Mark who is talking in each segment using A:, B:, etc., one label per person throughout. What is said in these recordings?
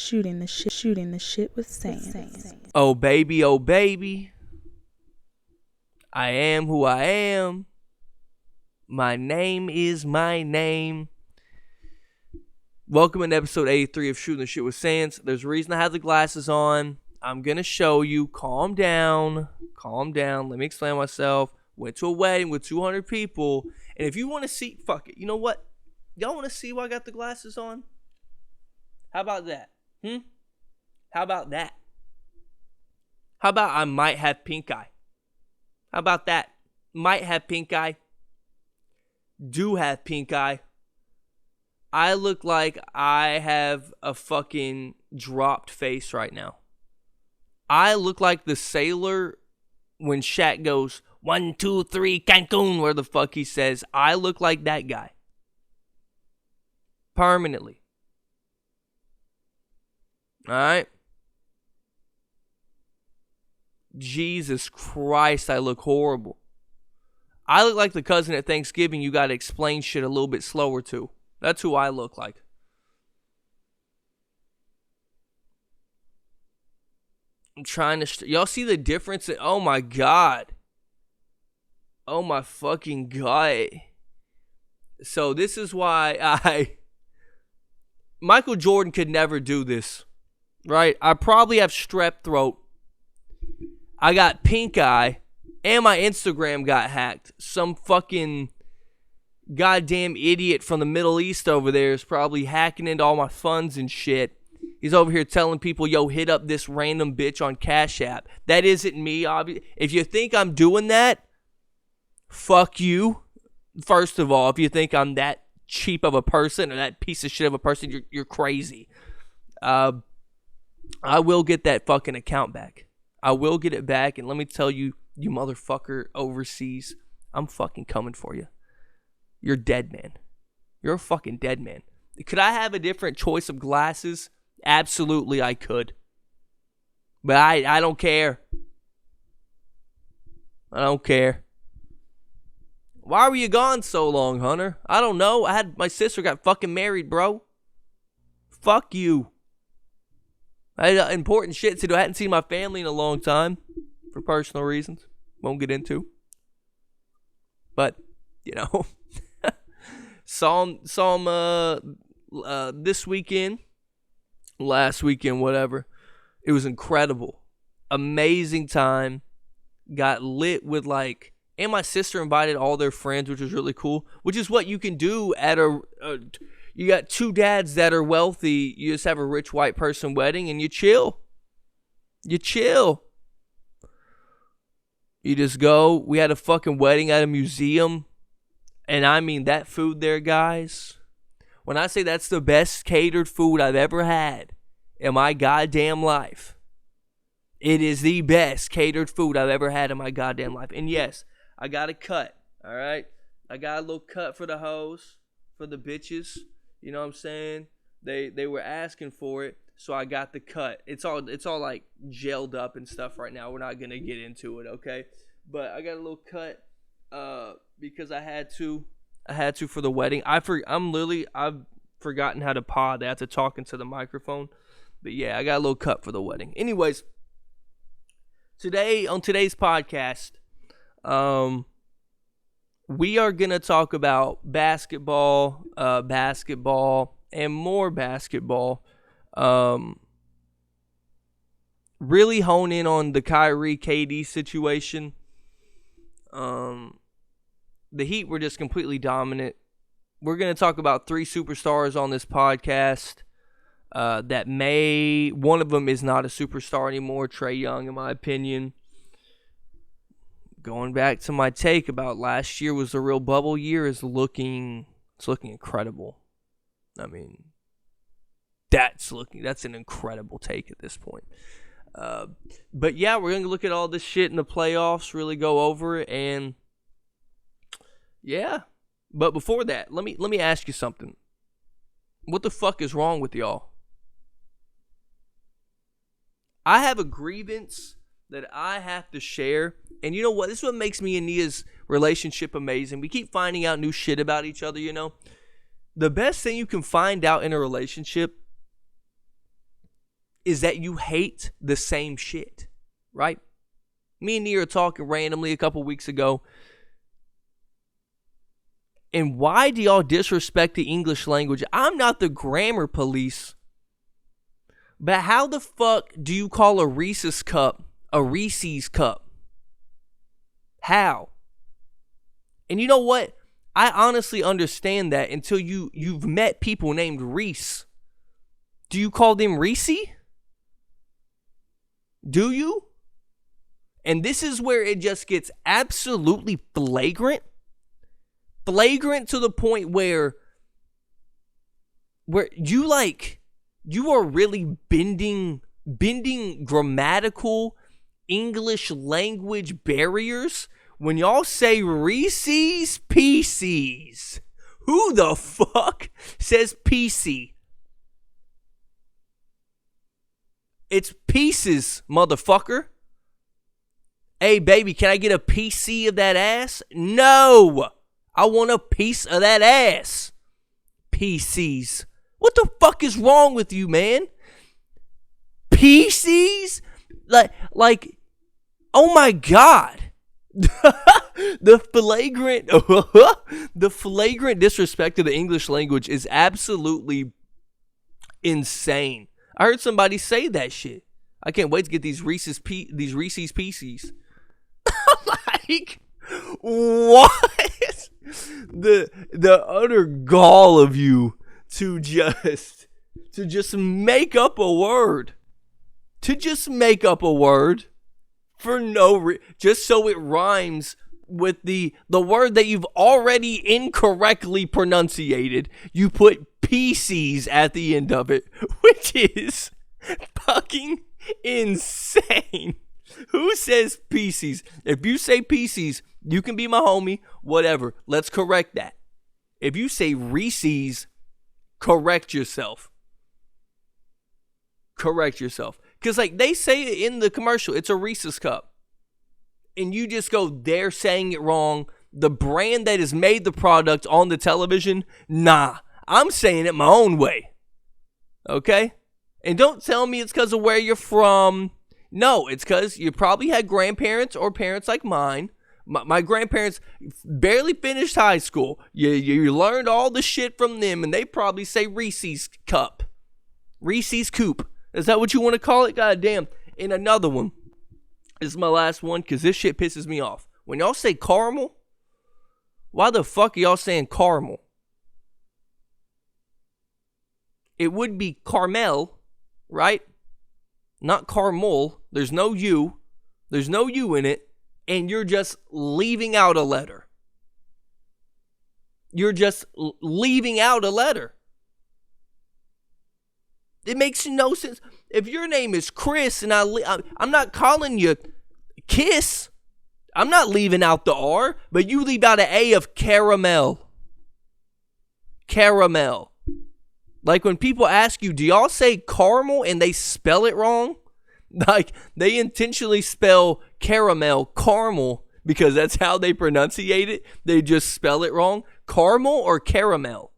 A: shooting the shit with sand.
B: Oh baby, I am who I am. My name is my name. Welcome to episode 83 of Shooting the Shit with Sands. There's a reason I have the glasses on. I'm going to show you. Calm down. Let me explain myself. Went to a wedding with 200 people. And if you want to see, fuck it. You know what? Y'all want to see why I got the glasses on? How about that? How about that? How about I might have pink eye? How about that? Might have pink eye. Do have pink eye. I look like I have a fucking dropped face right now. I look like the sailor when Shaq goes, 1, 2, 3, Cancun, where the fuck he says. I look like that guy. Permanently. Alright? Jesus Christ, I look horrible. I look like the cousin at Thanksgiving you gotta explain shit a little bit slower to. That's who I look like. I'm trying to... y'all see the difference? Oh my God. Oh my fucking God. So this is why Michael Jordan could never do this. Right? I probably have strep throat. I got pink eye. And my Instagram got hacked. Some fucking goddamn idiot from the Middle East over there is probably hacking into all my funds and shit. He's over here telling people, yo, hit up this random bitch on Cash App. That isn't me, obviously. If you think I'm doing that, fuck you. First of all, if you think I'm that cheap of a person or that piece of shit of a person, you're crazy. I will get that fucking account back. I will get it back, and let me tell you, you motherfucker overseas, I'm fucking coming for you. You're dead, man. You're a fucking dead man. Could I have a different choice of glasses? Absolutely, I could. But I don't care. I don't care. Why were you gone so long, Hunter? I don't know. My sister got fucking married, bro. Fuck you. I had important shit to do. I hadn't seen my family in a long time. For personal reasons. Won't get into. But, you know. saw him this weekend. Last weekend, whatever. It was incredible. Amazing time. Got lit with like... and my sister invited all their friends, which was really cool. Which is what you can do at you got two dads that are wealthy. You just have a rich white person wedding and you chill. You chill. You just go. We had a fucking wedding at a museum. And I mean, that food there, guys. When I say that's the best catered food I've ever had in my goddamn life. It is the best catered food I've ever had in my goddamn life. And yes, I got a cut. Alright? I got a little cut for the hoes. For the bitches. You know what I'm saying? They were asking for it. So I got the cut. It's all like gelled up and stuff right now. We're not gonna get into it, okay? But I got a little cut because I had to for the wedding. I've forgotten how to pod. I have to talk into the microphone. But yeah, I got a little cut for the wedding. Anyways, on today's podcast, we are gonna talk about basketball, and more basketball. Really hone in on the Kyrie KD situation. The Heat were just completely dominant. We're going to talk about 3 superstars on this podcast. One of them is not a superstar anymore, Trae Young, in my opinion. Going back to my take about last year was the real bubble year, it's looking incredible. I mean, that's an incredible take at this point. But yeah, we're going to look at all this shit in the playoffs, really go over it, and yeah. But before that, let me ask you something. What the fuck is wrong with y'all? I have a grievance that I have to share, and you know what? This is what makes me and Nia's relationship amazing. We keep finding out new shit about each other, you know? The best thing you can find out in a relationship is that you hate the same shit, right? Me and Nia were talking randomly a couple weeks ago. And why do y'all disrespect the English language? I'm not the grammar police. But how the fuck do you call a Reese's cup a Reese's cup? How? And you know what? I honestly understand that until you've met people named Reese. Do you call them Reese? Do you? And this is where it just gets absolutely flagrant. Flagrant to the point where you are really bending grammatical English language barriers when y'all say Reese's Pieces. Who the fuck says PC? It's pieces, motherfucker. Hey, baby, can I get a PC of that ass? No! I want a piece of that ass. PCs. What the fuck is wrong with you, man? PCs? Like, oh my God. The flagrant disrespect to the English language is absolutely insane. I heard somebody say that shit. I can't wait to get these Reese's Pieces. Like, what? The utter gall of you to just make up a word. To just make up a word for just so it rhymes with the word that you've already incorrectly pronunciated. You put PCs at the end of it, which is fucking insane. Who says PCs? If you say PCs, you can be my homie, whatever. Let's correct that. If you say Reese's, correct yourself. Correct yourself. Because like they say in the commercial, it's a Reese's cup. And you just go, they're saying it wrong. The brand that has made the product on the television, nah, I'm saying it my own way. Okay? And don't tell me it's because of where you're from. No, it's because you probably had grandparents or parents like mine. My grandparents barely finished high school. You learned all the shit from them, and they probably say Reese's cup. Reese's coupe. Is that what you want to call it? God damn. And another one. This is my last one because this shit pisses me off. When y'all say caramel, why the fuck are y'all saying caramel? It would be caramel, right? Not caramel. There's no U. There's no U in it. And you're just leaving out a letter. You're just leaving out a letter. It makes no sense. If your name is Chris and I'm not calling you Kiss, I'm not leaving out the R, but you leave out an A of caramel. Caramel. Like when people ask you, do y'all say caramel and they spell it wrong? Like they intentionally spell caramel because that's how they pronunciate it. They just spell it wrong. Caramel or caramel?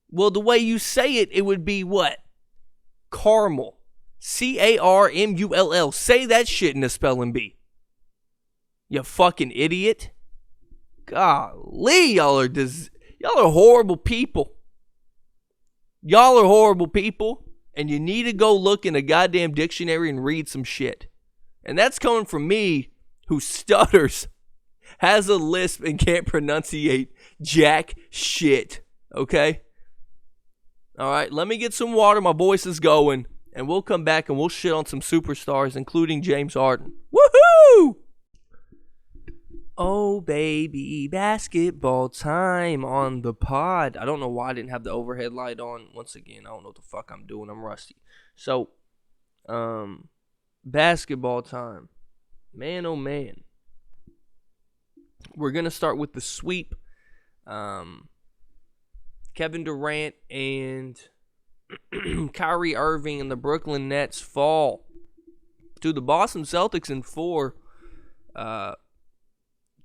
B: Well, the way you say it, it would be what? Caramel. Carmull. Say that shit in a spelling bee. You fucking idiot. Golly, y'all are horrible people. Y'all are horrible people. And you need to go look in a goddamn dictionary and read some shit. And that's coming from me, who stutters, has a lisp, and can't pronunciate jack shit. Okay? All right, let me get some water. My voice is going. And we'll come back and we'll shit on some superstars, including James Harden. Woohoo! Oh, baby, basketball time on the pod. I don't know why I didn't have the overhead light on. Once again, I don't know what the fuck I'm doing. I'm rusty. So, basketball time. Man, oh, man. We're going to start with the sweep. Kevin Durant and Kyrie Irving and the Brooklyn Nets fall to the Boston Celtics in 4.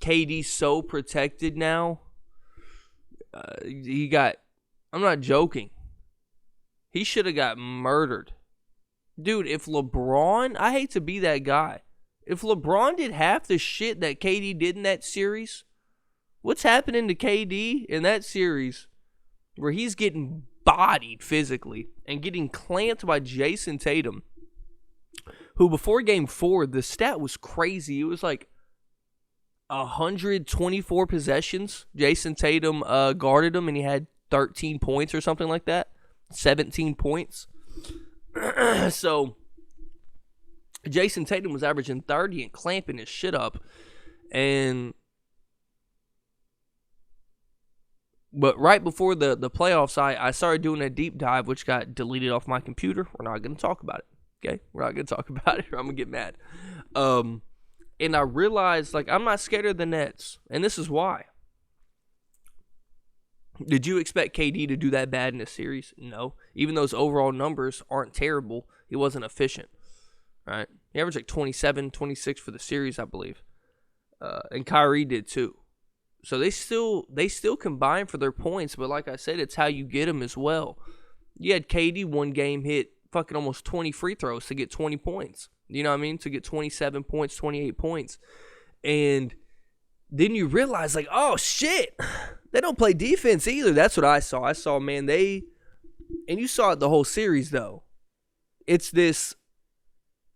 B: KD's so protected now. I'm not joking. He should have got murdered Dude, if LeBron, I hate to be that guy. If LeBron did half the shit that KD did in that series, what's happening to KD in that series where he's getting bodied physically and getting clamped by Jason Tatum, who before game 4, the stat was crazy. It was like 124 possessions. Jason Tatum guarded him and he had 13 points or something like that. 17 points. So Jason Tatum was averaging 30 and clamping his shit up. But right before the playoffs, I started doing a deep dive, which got deleted off my computer. We're not going to talk about it. Okay? We're not going to talk about it or I'm going to get mad. And I realized, like, I'm not scared of the Nets. And this is why. Did you expect KD to do that bad in this series? No. Even though his overall numbers aren't terrible, he wasn't efficient. Right? He averaged like 27, 26 for the series, I believe. And Kyrie did too. So they still combine for their points, but like I said, it's how you get them as well. You had KD one game hit fucking almost 20 free throws to get 20 points. You know what I mean? To get 27 points, 28 points. And then you realize, like, oh, shit. They don't play defense either. That's what I saw. I saw, man, and you saw it the whole series, though. It's this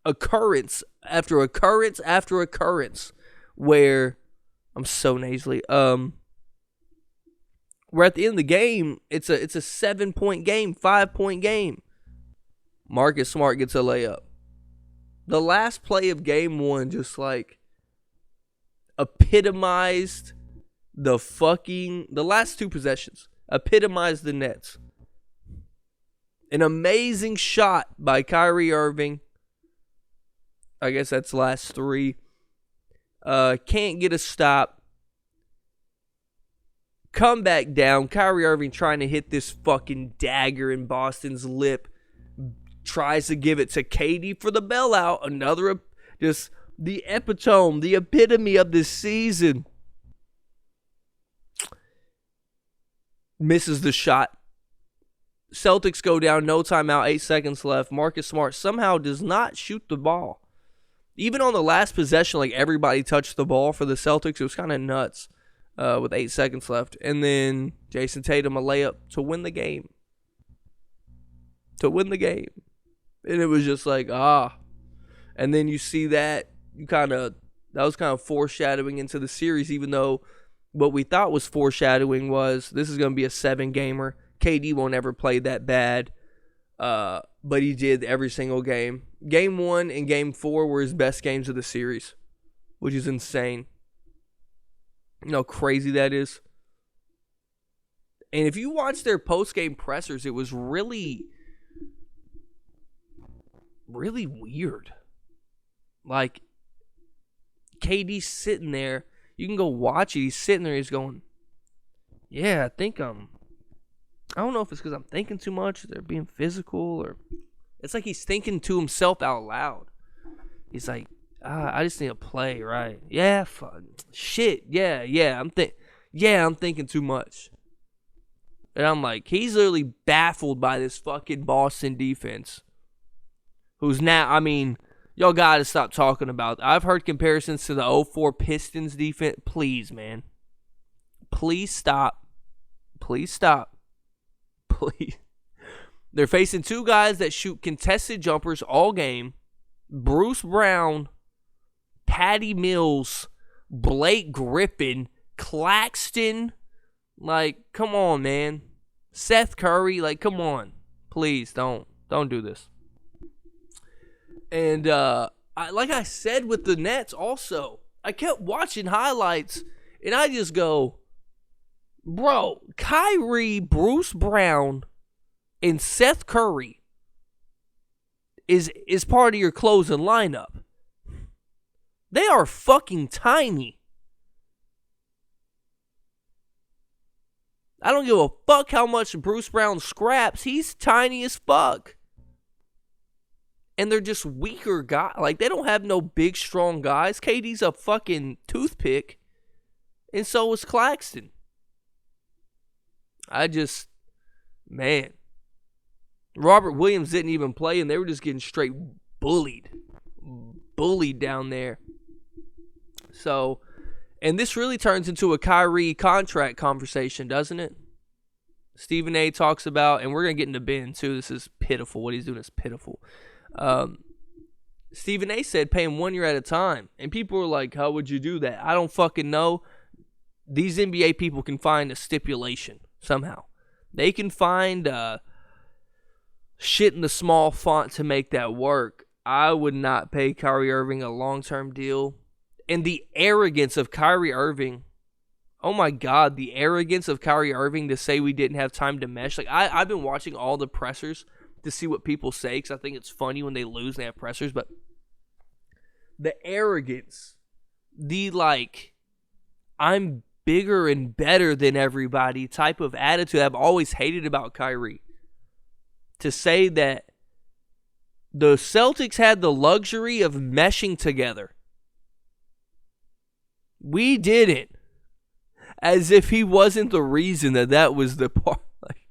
B: occurrence after occurrence after occurrence where, I'm so nasally, where at the end of the game, it's a 7-point game, 5-point game. Marcus Smart gets a layup. The last play of game 1 just like epitomized the last 2 possessions. Epitomized the Nets. An amazing shot by Kyrie Irving. I guess that's the last 3. Can't get a stop. Come back down. Kyrie Irving trying to hit this fucking dagger in Boston's lip. Tries to give it to KD for the bailout. Another, just the epitome, the epitome of this season. Misses the shot. Celtics go down, no timeout, 8 seconds left. Marcus Smart somehow does not shoot the ball. Even on the last possession, like everybody touched the ball for the Celtics. It was kind of nuts with 8 seconds left. And then Jason Tatum a layup to win the game. And it was just like, And then you see that, that was kind of foreshadowing into the series, even though what we thought was foreshadowing was this is going to be a 7-gamer. KD won't ever play that bad, but he did every single game. Game 1 and Game 4 were his best games of the series, which is insane. You know how crazy that is? And if you watch their post-game pressers, it was really weird. Like, KD's sitting there. You can go watch it. He's sitting there. He's going, yeah, I don't know if it's because I'm thinking too much, or they're being physical, or it's like he's thinking to himself out loud. He's like, I just need to play, right? Yeah, shit, yeah, I'm thinking too much. And I'm like, he's literally baffled by this fucking Boston defense. Who's now, I mean, y'all gotta stop talking about. I've heard comparisons to the 2004 Pistons defense. Please, man. Please stop. Please. They're facing 2 guys that shoot contested jumpers all game. Bruce Brown, Patty Mills, Blake Griffin, Claxton. Like, come on, man. Seth Curry, like, come on. Please, don't do this. And like I said with the Nets also, I kept watching highlights, and I just go, bro, Kyrie, Bruce Brown, and Seth Curry is part of your closing lineup. They are fucking tiny. I don't give a fuck how much Bruce Brown scraps. He's tiny as fuck. And they're just weaker guys. Like, they don't have no big, strong guys. KD's a fucking toothpick. And so is Claxton. Man. Robert Williams didn't even play, and they were just getting straight bullied down there. So, and this really turns into a Kyrie contract conversation, doesn't it? Stephen A. talks about, and we're going to get into Ben too. This is pitiful. What he's doing is pitiful. Stephen A. said pay him 1 year at a time. And people were like, how would you do that? I don't fucking know. These NBA people can find a stipulation somehow. They can find shit in the small font to make that work. I would not pay Kyrie Irving a long-term deal. And the arrogance of Kyrie Irving. Oh my God, the arrogance of Kyrie Irving to say we didn't have time to mesh. Like I've been watching all the pressers to see what people say because I think it's funny when they lose and they have pressers. But the arrogance, the like, I'm bigger and better than everybody type of attitude I've always hated about Kyrie. To say that the Celtics had the luxury of meshing together. We didn't. As if he wasn't the reason that was the part. Like,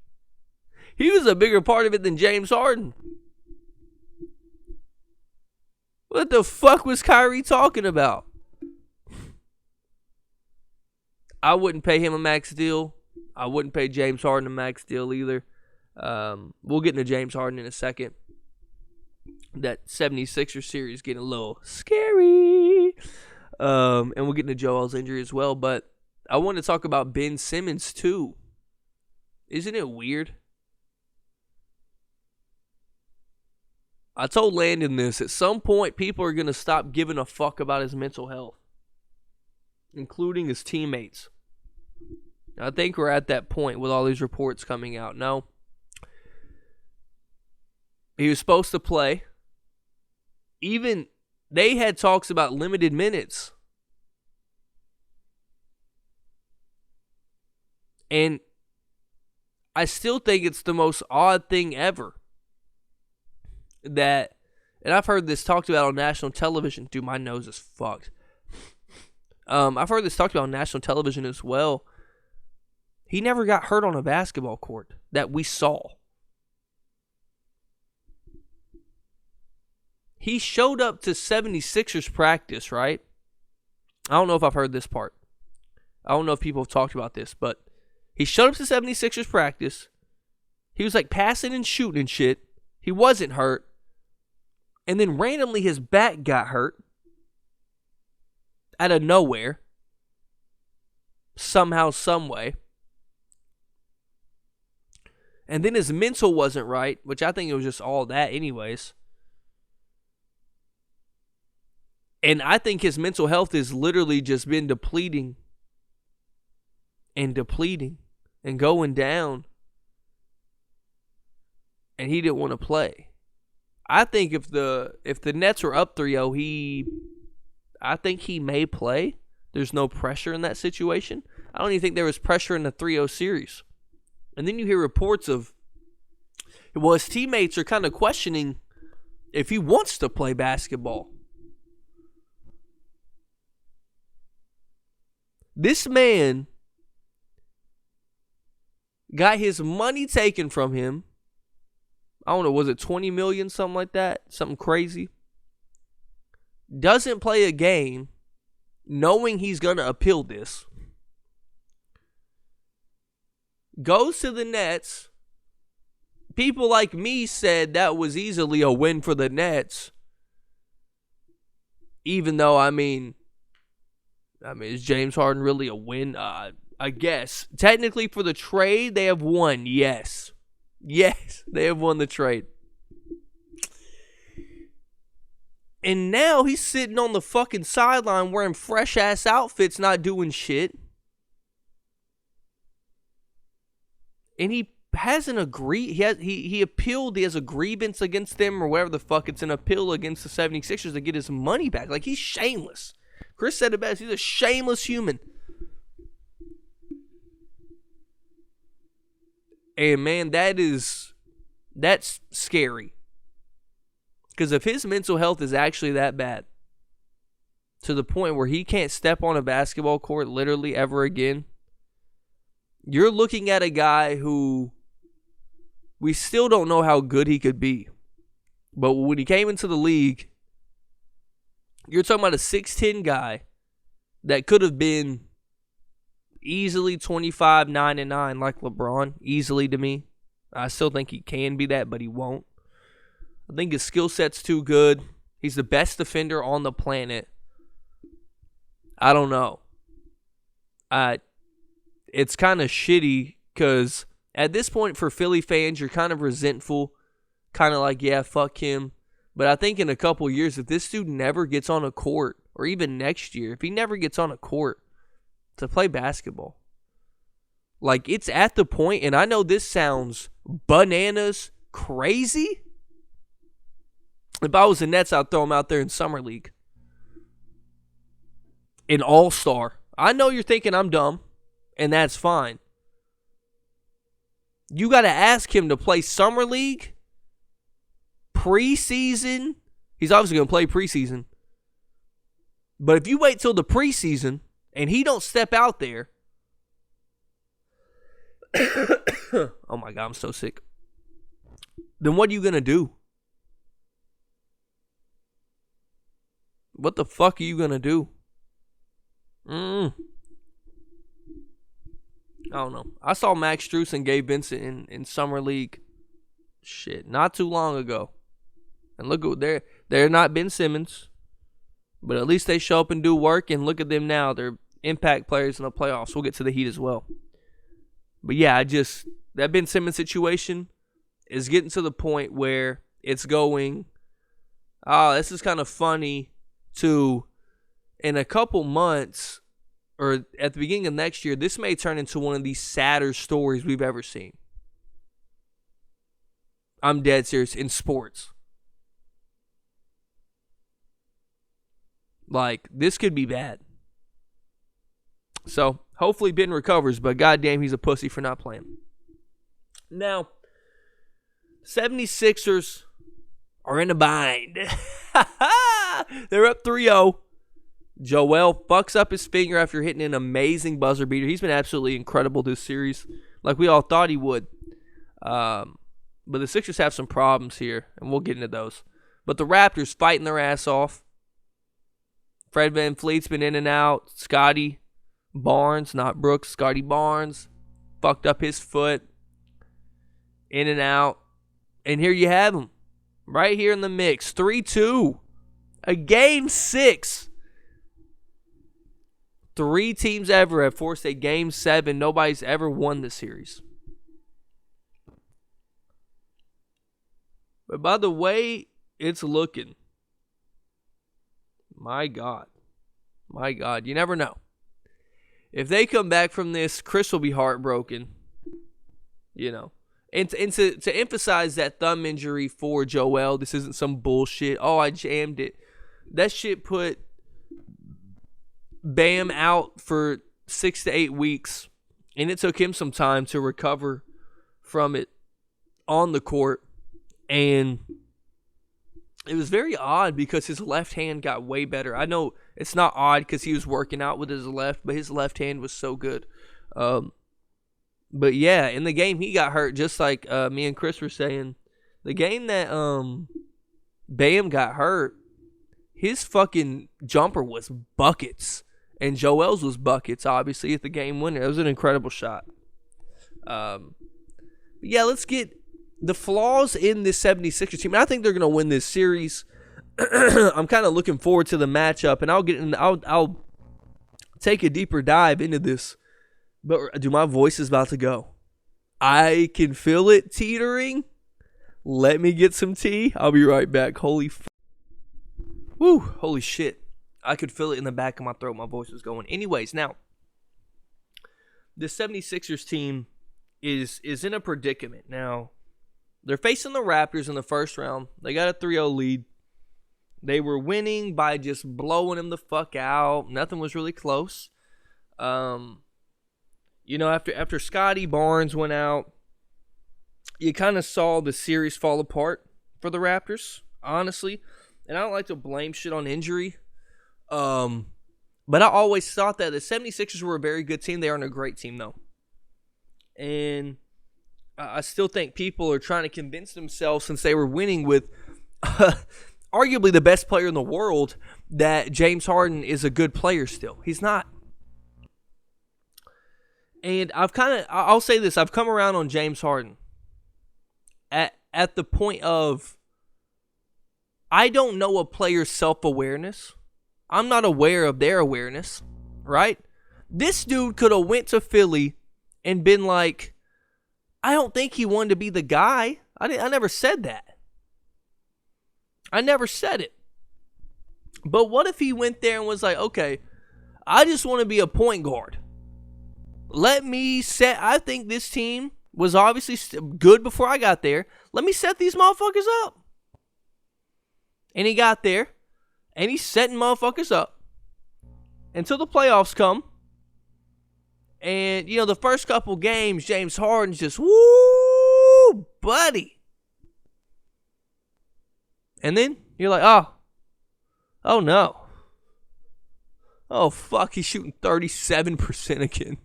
B: he was a bigger part of it than James Harden. What the fuck was Kyrie talking about? I wouldn't pay him a max deal. I wouldn't pay James Harden a max deal either. We'll get into James Harden in a second. That 76ers series getting a little scary. And we'll get into Joel's injury as well. But I want to talk about Ben Simmons too. Isn't it weird? I told Landon this. At some point, people are going to stop giving a fuck about his mental health, including his teammates. I think we're at that point with all these reports coming out. No. He was supposed to play. Even they had talks about limited minutes. And I still think it's the most odd thing ever. That, and I've heard this talked about on national television. Dude, my nose is fucked. I've heard this talked about on national television as well. He never got hurt on a basketball court that we saw. He showed up to 76ers practice, right? I don't know if I've heard this part. I don't know if people have talked about this, but he showed up to 76ers practice. He was like passing and shooting and shit. He wasn't hurt. And then randomly his back got hurt. Out of nowhere. Somehow, some way. And then his mental wasn't right, which I think it was just all that anyways. And I think his mental health has literally just been depleting. And depleting. And going down. And he didn't want to play. I think if the Nets were up 3-0, I think he may play. There's no pressure in that situation. I don't even think there was pressure in the 3-0 series. And then you hear reports of, well, his teammates are kind of questioning if he wants to play basketball. This man got his money taken from him. I don't know, was it 20 million, something like that? Something crazy. Doesn't play a game knowing he's going to appeal this. Goes to the Nets. People like me said that was easily a win for the Nets. Even though, I mean, is James Harden really a win? I guess. Technically for the trade, they have won, yes. Yes, they have won the trade. And now he's sitting on the fucking sideline wearing fresh-ass outfits, not doing shit. And he hasn't agreed. He appealed. He has a grievance against them or whatever the fuck. It's an appeal against the 76ers to get his money back. Like, he's shameless. Chris said it best. He's a shameless human. And man, that's scary. Because if his mental health is actually that bad, to the point where he can't step on a basketball court literally ever again, you're looking at a guy who we still don't know how good he could be. But when he came into the league, you're talking about a 6'10 guy that could have been easily 25, 9, and 9 like LeBron. Easily to me. I still think he can be that, but he won't. I think his skill set's too good. He's the best defender on the planet. I don't know. It's kind of shitty because at this point for Philly fans, you're kind of resentful. Kind of like, yeah, fuck him. But I think in a couple years, if this dude never gets on a court, or even next year, if he never gets on a court to play basketball, like it's at the point, and I know this sounds bananas crazy. If I was the Nets, I'd throw him out there in Summer League. An all-star. I know you're thinking I'm dumb, and that's fine. You got to ask him to play Summer League, preseason. He's obviously going to play preseason. But if you wait till the preseason and he don't step out there, oh my God, I'm so sick. Then what are you going to do? What the fuck are you going to do? I don't know. I saw Max Strus and Gabe Vincent in Summer League. Shit, not too long ago. And look at they're not Ben Simmons, but at least they show up and do work. And look at them now; they're impact players in the playoffs. We'll get to the Heat as well. But yeah, that Ben Simmons situation is getting to the point where it's going. Oh, this is kind of funny. To in a couple months or at the beginning of next year, this may turn into one of the sadder stories we've ever seen. I'm dead serious in sports. Like, this could be bad. So, hopefully Ben recovers, but goddamn, he's a pussy for not playing. Now, 76ers are in a bind. They're up 3-0. Joel fucks up his finger after hitting an amazing buzzer beater. He's been absolutely incredible this series, like we all thought he would. But the Sixers have some problems here, and we'll get into those. But the Raptors fighting their ass off. Fred VanVleet's been in and out. Scotty Barnes, not Brooks, Scotty Barnes, fucked up his foot. In and out. And here you have him. Right here in the mix. 3-2. A game 6. 3 teams ever have forced a game 7. Nobody's ever won the series. But by the way it's looking, my God, you never know. If they come back from this, Chris will be heartbroken. You know. And to emphasize that thumb injury for Joel, this isn't some bullshit. Oh, I jammed it. That shit put Bam out for 6 to 8 weeks. And it took him some time to recover from it on the court. And it was very odd because his left hand got way better. I know it's not odd because he was working out with his left, but his left hand was so good. But yeah, in the game he got hurt, just like me and Chris were saying. The game that Bam got hurt, his fucking jumper was buckets. And Joel's was buckets, obviously, at the game winner. It was an incredible shot. Yeah, let's get the flaws in this 76ers team. I think they're going to win this series. I'm kind of looking forward to the matchup, and I'll take a deeper dive into this. But dude, my voice is about to go. I can feel it teetering. Let me get some tea. I'll be right back. Holy shit. I could feel it in the back of my throat. My voice was going. Anyways, now, the 76ers team is in a predicament. Now, they're facing the Raptors in the first round. They got a 3-0 lead. They were winning by just blowing them the fuck out. Nothing was really close. You know, after Scotty Barnes went out, you kind of saw the series fall apart for the Raptors, honestly. And I don't like to blame shit on injury. But I always thought that the 76ers were a very good team. They aren't a great team, though. And I still think people are trying to convince themselves, since they were winning with arguably the best player in the world, that James Harden is a good player still. He's not. And I'll say this, I've come around on James Harden at the point of, I don't know a player's self-awareness. I'm not aware of their awareness, right? This dude could have went to Philly and been like, I don't think he wanted to be the guy. I never said that. I never said it. But what if he went there and was like, okay, I just want to be a point guard. I think this team was obviously good before I got there. Let me set these motherfuckers up. And he got there, and he's setting motherfuckers up until the playoffs come. And, the first couple games, James Harden's just, woo, buddy. And then you're like, oh no. Oh, fuck, he's shooting 37% again.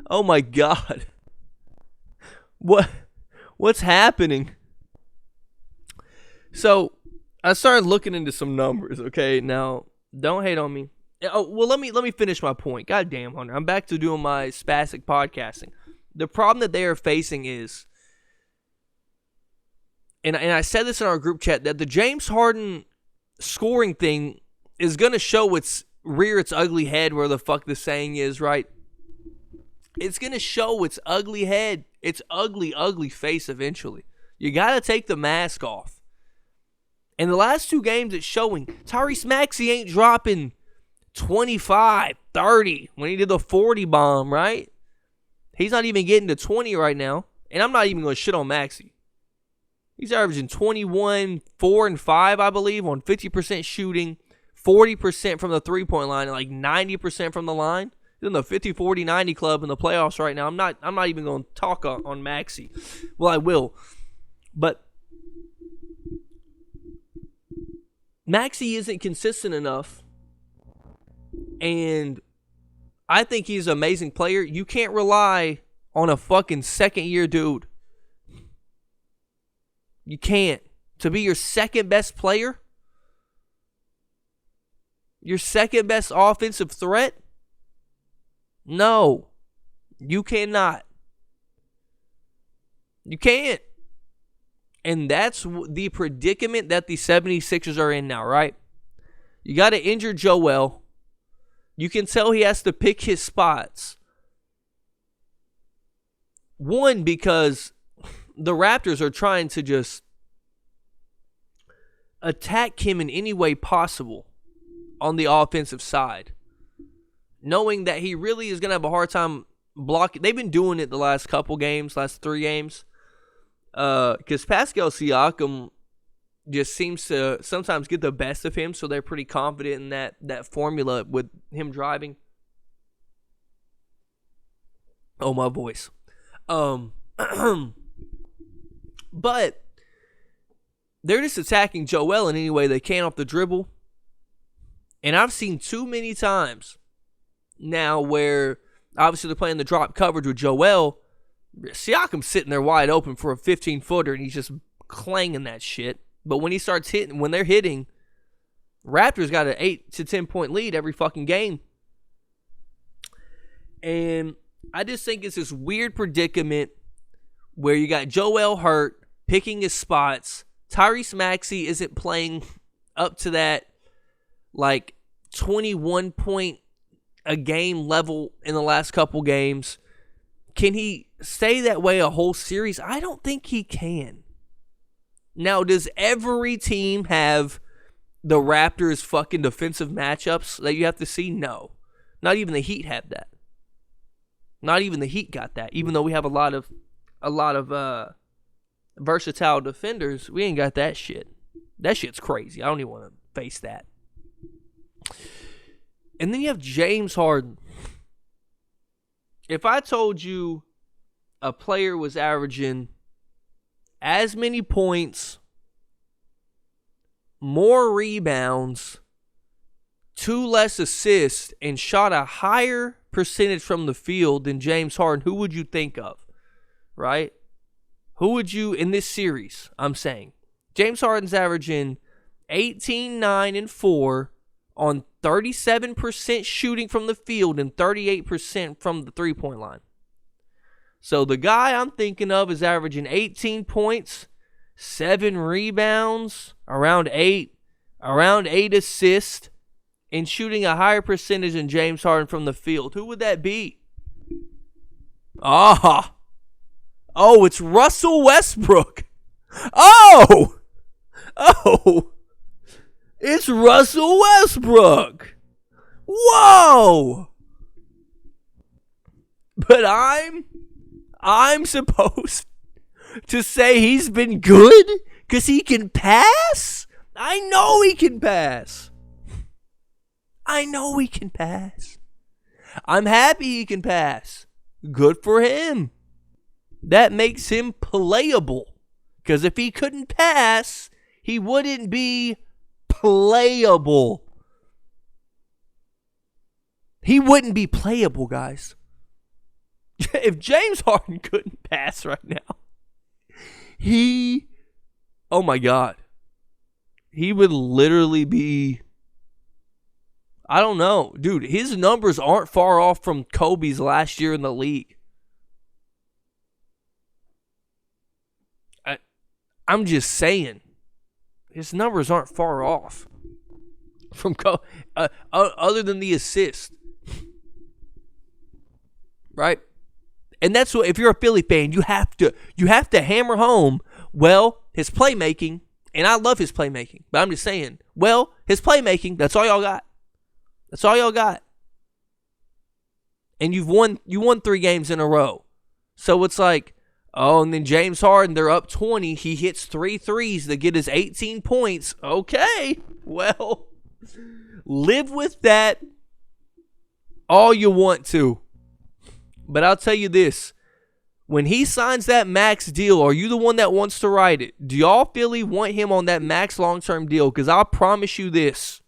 B: Oh, my God. What's happening? So, I started looking into some numbers, okay? Now, don't hate on me. Oh, well, let me finish my point. God damn, Hunter. I'm back to doing my spastic podcasting. The problem that they are facing is, and I said this in our group chat, that the James Harden scoring thing is going to rear its ugly head, where the fuck the saying is, right? It's going to show its ugly head, its ugly, ugly face eventually. You got to take the mask off. In the last two games, it's showing. Tyrese Maxey ain't dropping 25, 30 when he did the 40 bomb, right? He's not even getting to 20 right now. And I'm not even going to shit on Maxey. He's averaging 21, 4, and 5, I believe, on 50% shooting, 40% from the three-point line, and like 90% from the line. He's in the 50, 40, 90 club in the playoffs right now. I'm not even going to talk on Maxey. Well, I will. But Maxey isn't consistent enough, and I think he's an amazing player. You can't rely on a fucking second-year dude. You can't. To be your second-best player? Your second-best offensive threat? No. You cannot. You can't. And that's the predicament that the 76ers are in now, right? You got to injure Joel. You can tell he has to pick his spots. One, because the Raptors are trying to just attack him in any way possible on the offensive side, knowing that he really is going to have a hard time blocking. They've been doing it the last couple games, last 3 games. Because Pascal Siakam just seems to sometimes get the best of him, so they're pretty confident in that formula with him driving. Oh, my voice. But they're just attacking Joel in any way they can off the dribble. And I've seen too many times now where obviously they're playing the drop coverage with Joel. Siakam's sitting there wide open for a 15-footer, and he's just clanging that shit. But when he starts hitting, when they're hitting, Raptors got an 8 to 10 point lead every fucking game. And I just think it's this weird predicament where you got Joel hurt, picking his spots. Tyrese Maxey isn't playing up to that, like, 21 point a game level in the last couple games. Can he stay that way a whole series? I don't think he can. Now, does every team have the Raptors' fucking defensive matchups that you have to see? No. Not even the Heat have that. Not even the Heat got that. Even though we have a lot of versatile defenders, we ain't got that shit. That shit's crazy. I don't even want to face that. And then you have James Harden. If I told you a player was averaging as many points, more rebounds, 2 less assists, and shot a higher percentage from the field than James Harden, who would you think of? right? Who would you, in this series, I'm saying, James Harden's averaging 18, 9, and 4 on 37% shooting from the field and 38% from the three-point line. So the guy I'm thinking of is averaging 18 points, 7 rebounds, around 8 assists, and shooting a higher percentage than James Harden from the field. Who would that be? Oh, it's Russell Westbrook. Oh, it's Russell Westbrook. Whoa. But I'm supposed to say he's been good because he can pass? I know he can pass. I'm happy he can pass. Good for him. That makes him playable. Because if he couldn't pass, he wouldn't be playable. He wouldn't be playable, guys. If James Harden couldn't pass right now, oh my God, he would literally be, I don't know. Dude, his numbers aren't far off from Kobe's last year in the league. I'm just saying, his numbers aren't far off from Kobe, other than the assist. Right? And that's what, if you're a Philly fan, you have to hammer home, well, his playmaking, and I love his playmaking, but I'm just saying, well, his playmaking, that's all y'all got. That's all y'all got. And you won 3 games in a row. So it's like, oh, and then James Harden, they're up 20. He hits 3 threes to get his 18 points. Okay, well, live with that all you want to. But I'll tell you this. When he signs that max deal, are you the one that wants to write it? Do y'all Philly want him on that max long-term deal? Because I'll promise you this.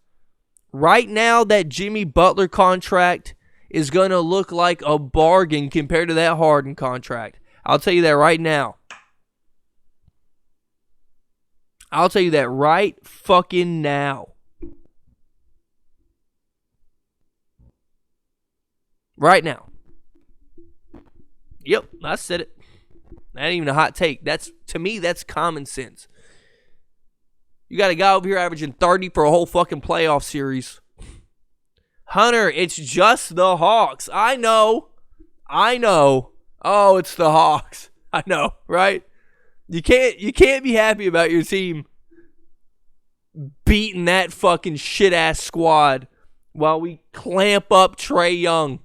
B: Right now, that Jimmy Butler contract is going to look like a bargain compared to that Harden contract. I'll tell you that right now. I'll tell you that right fucking now. Right now. Yep, I said it. That ain't even a hot take. To me, that's common sense. You got a guy over here averaging 30 for a whole fucking playoff series. Hunter, it's just the Hawks. I know. Oh, it's the Hawks. I know, right? You can't be happy about your team beating that fucking shit-ass squad while we clamp up Trae Young.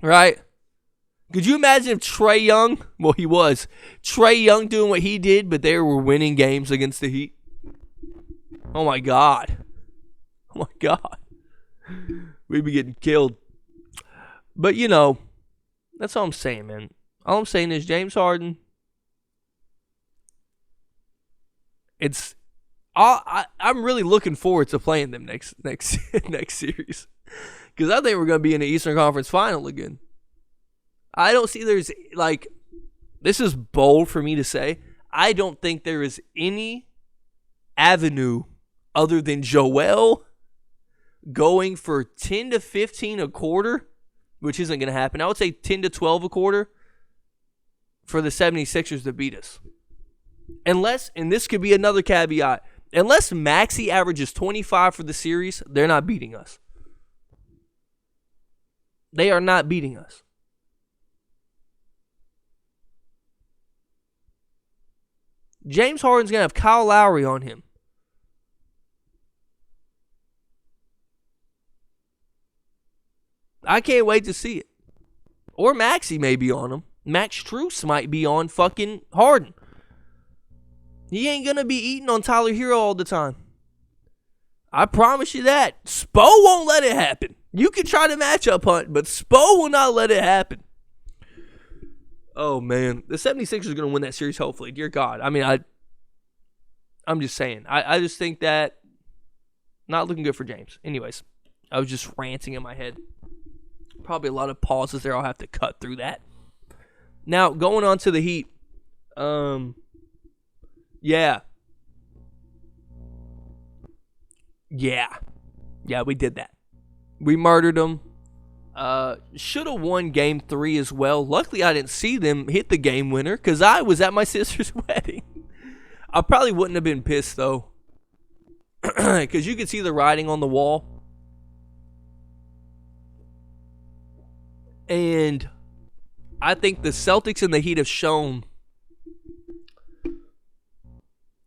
B: Right? Could you imagine if Trae Young, well, he was, Trae Young doing what he did, but they were winning games against the Heat? Oh, my God. Oh, my God. We'd be getting killed. But, you know, that's all I'm saying, man. All I'm saying is James Harden, I'm really looking forward to playing them next series. Because I think we're going to be in the Eastern Conference Final again. I don't see there's, like, this is bold for me to say. I don't think there is any avenue other than Joel going for 10 to 15 a quarter, which isn't going to happen. I would say 10 to 12 a quarter for the 76ers to beat us. Unless, and this could be another caveat, unless Maxey averages 25 for the series, they're not beating us. They are not beating us. James Harden's going to have Kyle Lowry on him. I can't wait to see it. Or Maxey may be on him. Max Strus might be on fucking Harden. He ain't going to be eating on Tyler Hero all the time. I promise you that. Spo won't let it happen. You can try to matchup hunt, but Spo will not let it happen. Oh, man. The 76ers are going to win that series, hopefully. Dear God. I mean, I'm just saying. I just think that not looking good for James. Anyways, I was just ranting in my head. Probably a lot of pauses there. I'll have to cut through that. Now, going on to the Heat. Yeah. Yeah, we did that. We murdered them. Should have won game 3 as well. Luckily, I didn't see them hit the game winner because I was at my sister's wedding. I probably wouldn't have been pissed, though, because you could see the writing on the wall. And I think the Celtics and the Heat have shown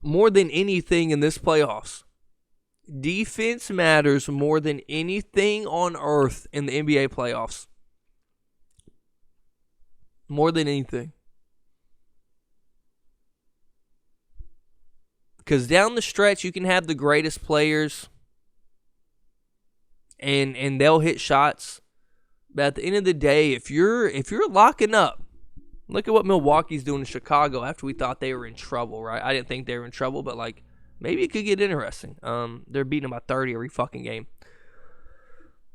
B: more than anything in this playoffs. Defense matters more than anything on earth in the NBA playoffs. More than anything. Because down the stretch, you can have the greatest players and they'll hit shots. But at the end of the day, if you're locking up, look at what Milwaukee's doing in Chicago after we thought they were in trouble, right? I didn't think they were in trouble, but like maybe it could get interesting. They're beating them by 30 every fucking game.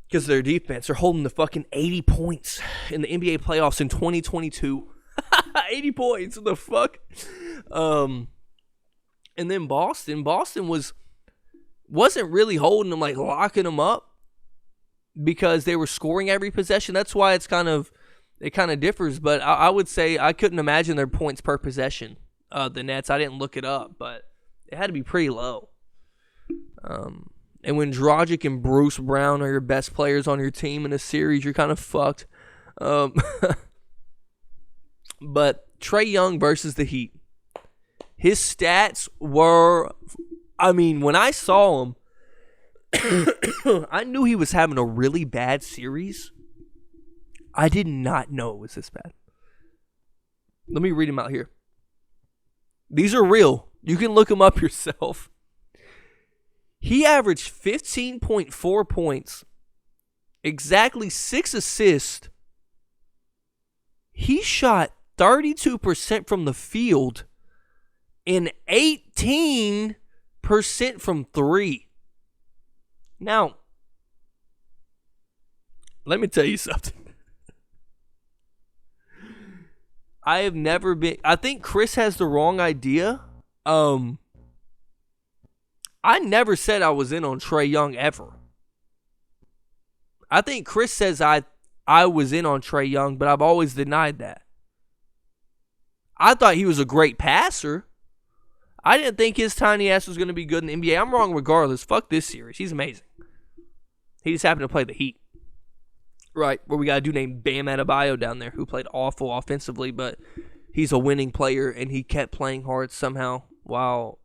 B: Because of their defense. They're holding the fucking 80 points in the NBA playoffs in 2022. 80 points. What the fuck? And then Boston wasn't really holding them, like locking them up because they were scoring every possession. That's why it kind of differs. But I would say I couldn't imagine their points per possession. The Nets, I didn't look it up, but it had to be pretty low. And when Dragic and Bruce Brown are your best players on your team in a series, you're kind of fucked. But Trae Young versus the Heat. His stats were, I mean, when I saw him, I knew he was having a really bad series. I did not know it was this bad. Let me read him out here. These are real. You can look them up yourself. He averaged 15.4 points, exactly 6 assists. He shot 32% from the field and 18% from 3. Now, let me tell you something. I have never been... I think Chris has the wrong idea. I never said I was in on Trae Young ever. I think Chris says I was in on Trae Young, but I've always denied that. I thought he was a great passer. I didn't think his tiny ass was going to be good in the NBA. I'm wrong regardless. Fuck this series. He's amazing. He just happened to play the Heat. Right, where we got a dude named Bam Adebayo down there who played awful offensively, but he's a winning player, and he kept playing hard somehow while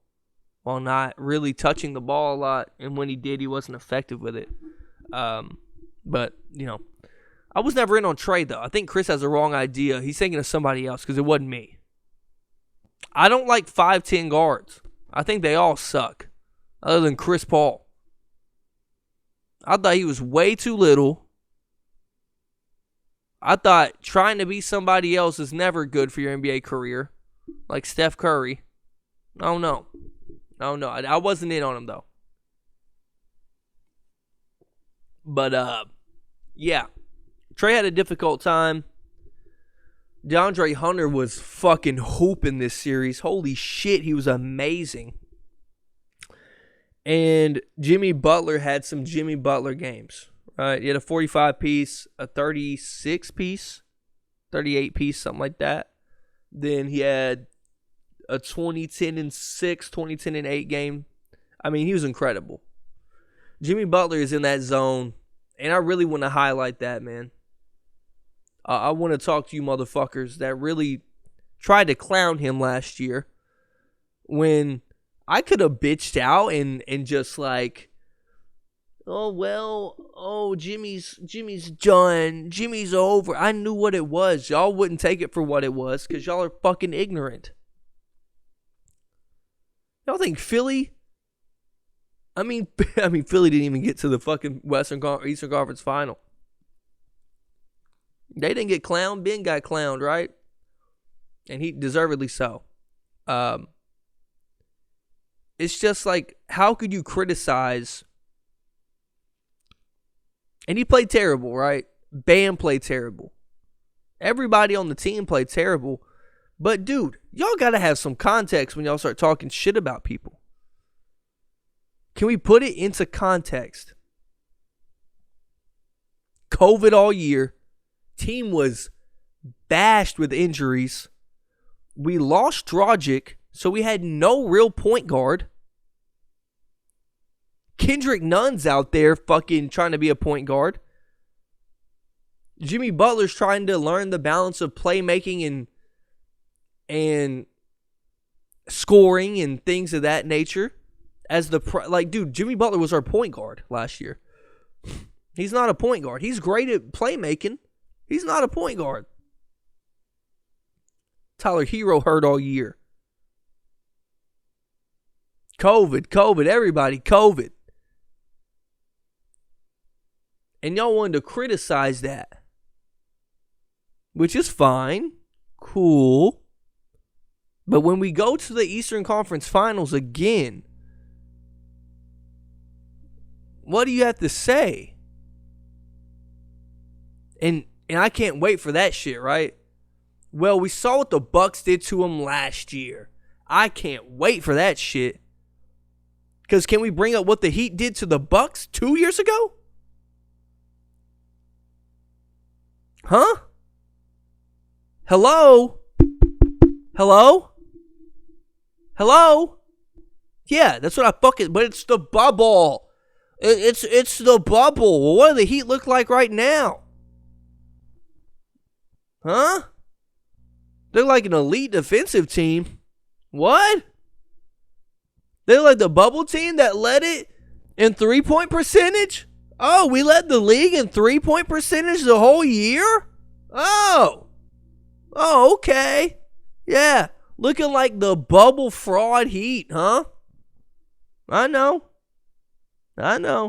B: not really touching the ball a lot, and when he did, he wasn't effective with it. But, you know, I was never in on Trae, though. I think Chris has the wrong idea. He's thinking of somebody else because it wasn't me. I don't like 5'10 guards. I think they all suck, other than Chris Paul. I thought he was way too little. I thought trying to be somebody else is never good for your NBA career, like Steph Curry. Oh, no. I wasn't in on him, though. But, yeah. Trae had a difficult time. DeAndre Hunter was fucking hooping this series. Holy shit, he was amazing. And Jimmy Butler had some Jimmy Butler games. Right? He had a 45-piece, a 36-piece, 38-piece, something like that. Then he had a 20-10-6, 20-10-8 game. I mean, he was incredible. Jimmy Butler is in that zone, and I really want to highlight that, man. I want to talk to you motherfuckers that really tried to clown him last year when I could have bitched out and just like, Jimmy's done. Jimmy's over. I knew what it was. Y'all wouldn't take it for what it was because y'all are fucking ignorant. Y'all think Philly? I mean, Philly didn't even get to the fucking Eastern Conference Final. They didn't get clowned. Ben got clowned, right? And he deservedly so. It's just like, how could you criticize? And he played terrible, right? Bam played terrible. Everybody on the team played terrible. But, dude, y'all got to have some context when y'all start talking shit about people. Can we put it into context? COVID all year. Team was bashed with injuries. We lost Dragic, so we had no real point guard. Kendrick Nunn's out there fucking trying to be a point guard. Jimmy Butler's trying to learn the balance of playmaking and scoring and things of that nature. Dude, Jimmy Butler was our point guard last year. He's not a point guard. He's great at playmaking. He's not a point guard. Tyler Hero hurt all year. COVID, everybody, COVID. And y'all wanted to criticize that. Which is fine. Cool. But when we go to the Eastern Conference Finals again, what do you have to say? And I can't wait for that shit, right? Well, we saw what the Bucks did to them last year. I can't wait for that shit. Because can we bring up what the Heat did to the Bucks 2 years ago? Huh? Hello? Hello? Hello? Yeah, that's what I fucking... But it's the bubble. It's the bubble. Well, what do the Heat look like right now? Huh? They're like an elite defensive team. What? They're like the bubble team that led it in 3-point percentage? Oh, we led the league in 3-point percentage the whole year? Oh, okay. Yeah, looking like the bubble fraud Heat, huh? I know. Yeah.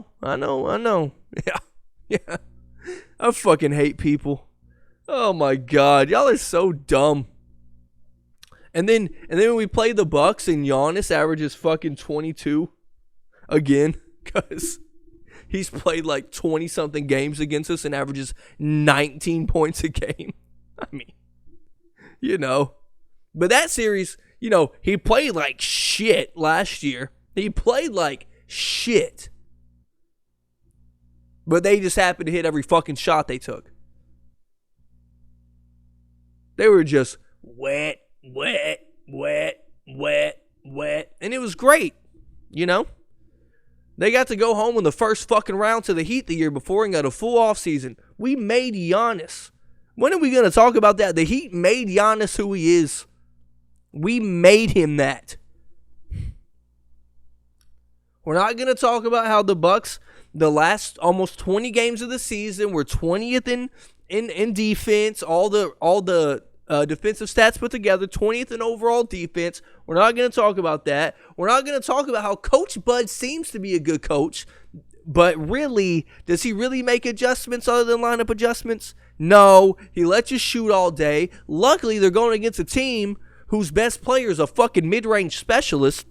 B: I fucking hate people. Oh my God, y'all are so dumb. And then when we play the Bucks and Giannis averages fucking 22 again, because he's played like 20-something games against us and averages 19 points a game. I mean, But that series, he played like shit last year. He played like shit. But they just happened to hit every fucking shot they took. They were just wet. And it was great, They got to go home in the first fucking round to the Heat the year before and got a full offseason. We made Giannis. When are we going to talk about that? The Heat made Giannis who he is. We made him that. We're not going to talk about how the Bucks, the last almost 20 games of the season, were 20th in defense, all the defensive stats put together, 20th in overall defense. We're not going to talk about that. We're not going to talk about how Coach Bud seems to be a good coach, but really, does he really make adjustments other than lineup adjustments? No, he lets you shoot all day. Luckily, they're going against a team whose best player is a fucking mid-range specialist,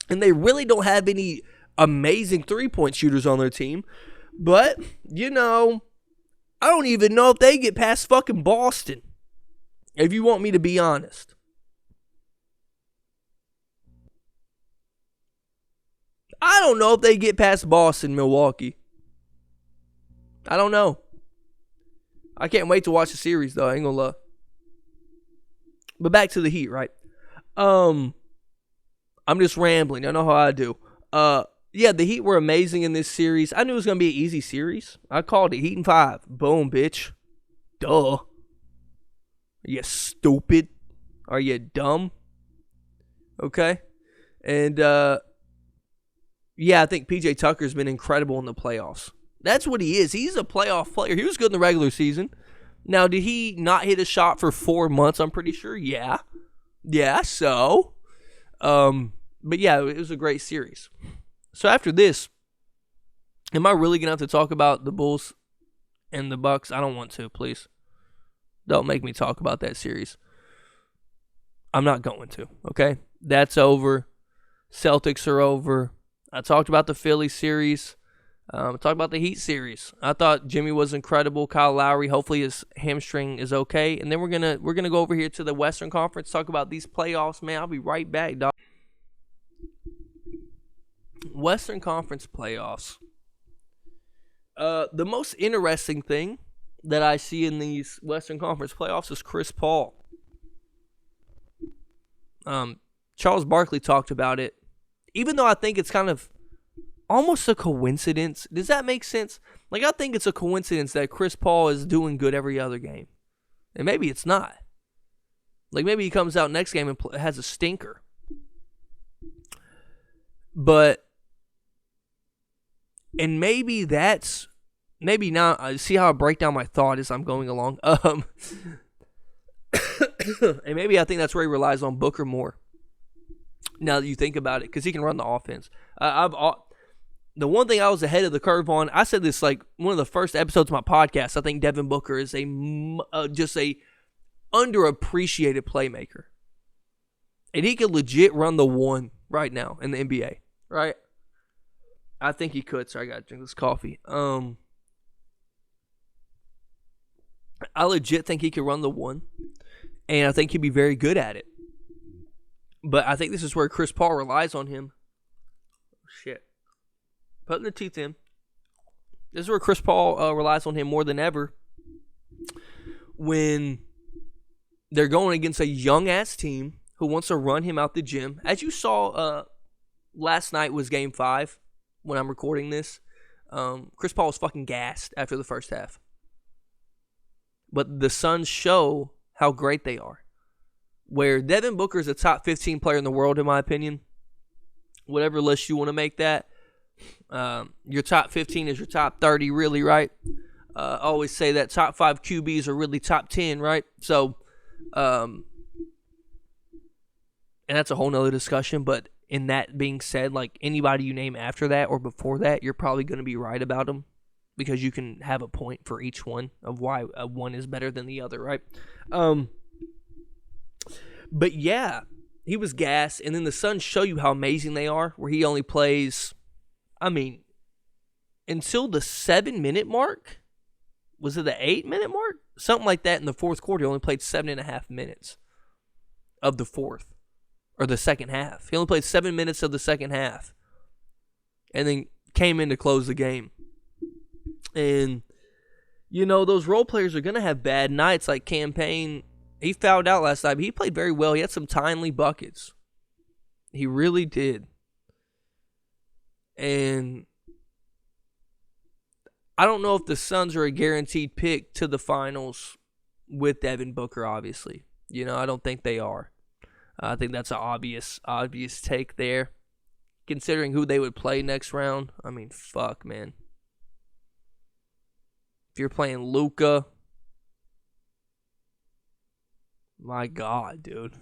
B: and they really don't have any amazing three-point shooters on their team. But, I don't even know if they get past fucking Boston. If you want me to be honest. I don't know if they get past Boston, Milwaukee. I don't know. I can't wait to watch the series, though. I ain't gonna lie. But back to the Heat, right? I'm just rambling. I know how I do. Yeah, the Heat were amazing in this series. I knew it was gonna be an easy series. I called it Heat in 5. Boom, bitch. Duh. Are you stupid? Are you dumb? Okay. And, yeah, I think PJ Tucker's been incredible in the playoffs. That's what he is. He's a playoff player. He was good in the regular season. Now, did he not hit a shot for 4 months? I'm pretty sure. Yeah. Yeah, so. But, yeah, it was a great series. So, after this, am I really going to have to talk about the Bulls and the Bucks? I don't want to, please. Don't make me talk about that series. I'm not going to, okay? That's over. Celtics are over. I talked about the Philly series. Talk about the Heat series. I thought Jimmy was incredible. Kyle Lowry, hopefully his hamstring is okay. And then we're gonna go over here to the Western Conference, talk about these playoffs, man. I'll be right back, dog. Western Conference playoffs. The most interesting thing that I see in these Western Conference playoffs is Chris Paul. Charles Barkley talked about it. Even though I think it's kind of almost a coincidence. Does that make sense? Like, I think it's a coincidence that Chris Paul is doing good every other game. And maybe it's not. Like, maybe he comes out next game and has a stinker. But, and maybe that's, maybe not. I see how I break down my thought as I'm going along. And maybe I think that's where he relies on Booker more. Now that you think about it, because he can run the offense. The one thing I was ahead of the curve on, I said this like one of the first episodes of my podcast. I think Devin Booker is just a underappreciated playmaker, and he could legit run the one right now in the NBA. Right? I think he could. Sorry, I gotta drink this coffee. I legit think he could run the one, and I think he'd be very good at it. But I think this is where Chris Paul relies on him. Shit. Putting the teeth in. This is where Chris Paul relies on him more than ever. When they're going against a young-ass team who wants to run him out the gym. As you saw, last night was Game 5 when I'm recording this. Chris Paul was fucking gassed after the first half. But the Suns show how great they are. Where Devin Booker is a top 15 player in the world, in my opinion. Whatever list you want to make that. Your top 15 is your top 30, really, right? I always say that top 5 QBs are really top 10, right? So, and that's a whole nother discussion. But in that being said, like anybody you name after that or before that, you're probably going to be right about them because you can have a point for each one of why one is better than the other, right? But yeah, he was gassed, and then the Suns show you how amazing they are, where he only plays, until the 7-minute mark. Was it the 8-minute mark? Something like that in the fourth quarter. He only played 7.5 minutes of the fourth, or the second half. He only played 7 minutes of the second half, and then came in to close the game. And, you know, those role players are going to have bad nights, like Campaign. He fouled out last night, but he played very well. He had some timely buckets. He really did. And I don't know if the Suns are a guaranteed pick to the finals with Devin Booker, obviously. You know, I don't think they are. I think that's an obvious take there. Considering who they would play next round. I mean, fuck, man. If you're playing Luka, my God, dude.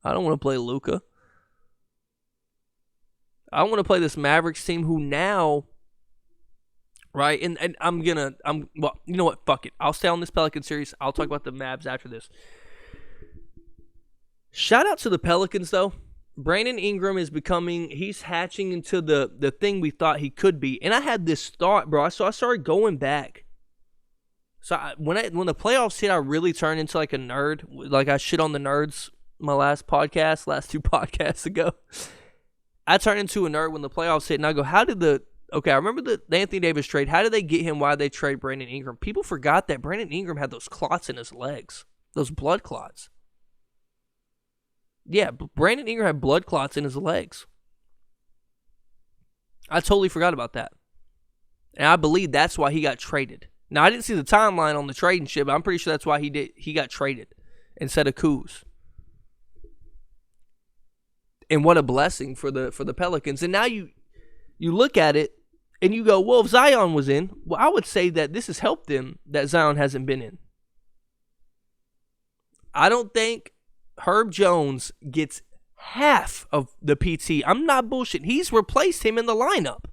B: I don't want to play Luka. I want to play this Mavericks team who now, right? And well, you know what? Fuck it. I'll stay on this Pelican series. I'll talk about the Mavs after this. Shout out to the Pelicans, though. Brandon Ingram is he's hatching into the thing we thought he could be. And I had this thought, bro. So I started going back. So when the playoffs hit, I really turned into like a nerd. Like I shit on the nerds my last two podcasts ago. I turned into a nerd when the playoffs hit, and I go, I remember the Anthony Davis trade. How did they get him? Why did they trade Brandon Ingram? People forgot that Brandon Ingram had those clots in his legs, those blood clots. Yeah, Brandon Ingram had blood clots in his legs. I totally forgot about that. And I believe that's why he got traded. Now, I didn't see the timeline on the trading shit, but I'm pretty sure that's why he got traded instead of Kuz. And what a blessing for the Pelicans. And now you look at it and you go, well, if Zion was in, well, I would say that this has helped them that Zion hasn't been in. I don't think Herb Jones gets half of the PT. I'm not bullshitting. He's replaced him in the lineup.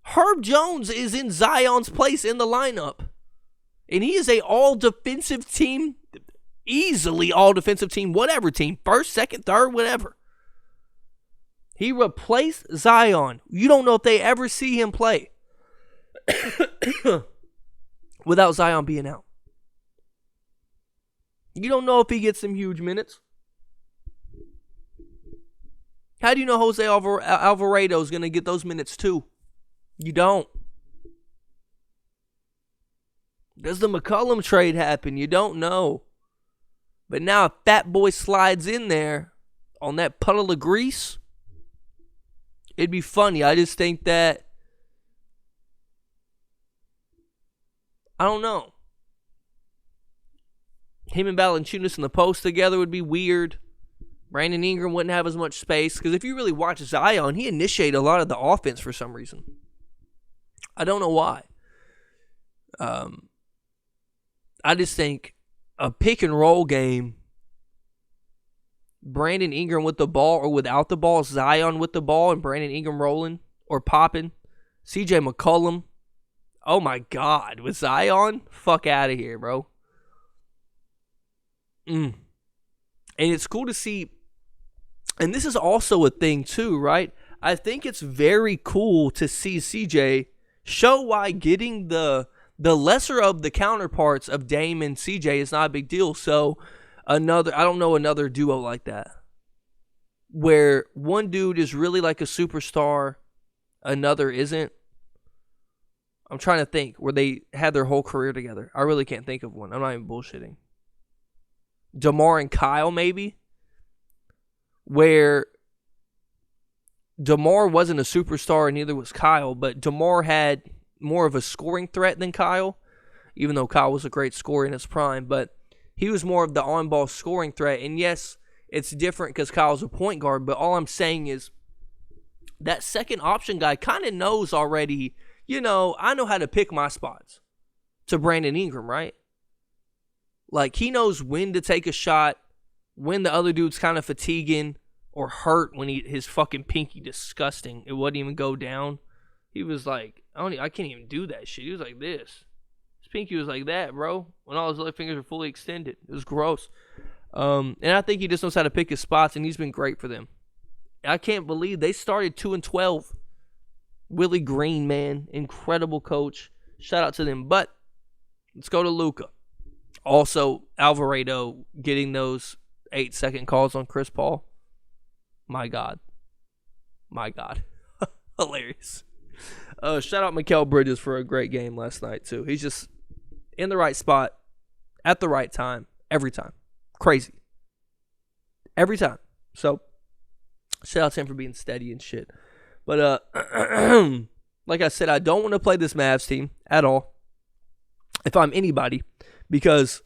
B: Herb Jones is in Zion's place in the lineup. And he is a all-defensive team, easily all-defensive team, whatever team, first, second, third, whatever. He replaced Zion. You don't know if they ever see him play without Zion being out. You don't know if he gets some huge minutes. How do you know Jose Alvarado is going to get those minutes too? You don't. Does the McCollum trade happen? You don't know. But now if Fat Boy slides in there on that puddle of grease, it'd be funny. I just think that, I don't know. Him and Valanciunas in the post together would be weird. Brandon Ingram wouldn't have as much space. Because if you really watch Zion, he initiated a lot of the offense for some reason. I don't know why. I just think a pick and roll game, Brandon Ingram with the ball or without the ball, Zion with the ball and Brandon Ingram rolling or popping, CJ McCollum. Oh my God, with Zion? Fuck out of here, bro. And it's cool to see, and this is also a thing too, right? I think it's very cool to see CJ show why getting the lesser of the counterparts of Dame and CJ is not a big deal. So I don't know another duo like that, where one dude is really like a superstar, another isn't. I'm trying to think where they had their whole career together. I really can't think of one. I'm not even bullshitting. DeMar and Kyle, maybe, where DeMar wasn't a superstar and neither was Kyle, but DeMar had more of a scoring threat than Kyle, even though Kyle was a great scorer in his prime, but he was more of the on-ball scoring threat. And yes, it's different because Kyle's a point guard, but all I'm saying is that second option guy kind of knows already, I know how to pick my spots to Brandon Ingram, right? Like, he knows when to take a shot, when the other dude's kind of fatiguing or hurt when his fucking pinky disgusting. It wouldn't even go down. He was like, I can't even do that shit. He was like this. His pinky was like that, bro. When all his other fingers were fully extended. It was gross. And I think he just knows how to pick his spots, and he's been great for them. I can't believe they started 2-12. Willie Green, man. Incredible coach. Shout out to them. But let's go to Luka. Also, Alvarado getting those 8-second calls on Chris Paul. My God. Hilarious. Shout out Mikal Bridges for a great game last night, too. He's just in the right spot at the right time every time. Crazy. Every time. So, shout out to him for being steady and shit. But, like I said, I don't want to play this Mavs team at all if I'm anybody, because,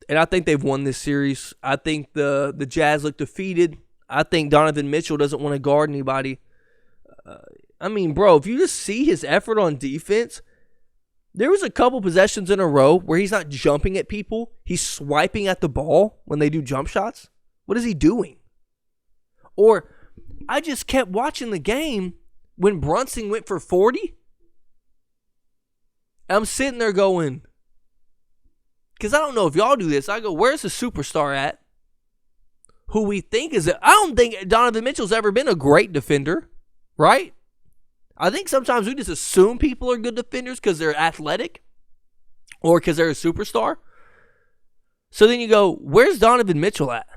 B: and I think they've won this series. I think the Jazz look defeated. I think Donovan Mitchell doesn't want to guard anybody. Bro, if you just see his effort on defense, there was a couple possessions in a row where he's not jumping at people. He's swiping at the ball when they do jump shots. What is he doing? Or I just kept watching the game when Brunson went for 40. I'm sitting there going, because I don't know if y'all do this. I go, where's the superstar at? Who we think is I don't think Donovan Mitchell's ever been a great defender, right? I think sometimes we just assume people are good defenders because they're athletic or because they're a superstar. So then you go, where's Donovan Mitchell at?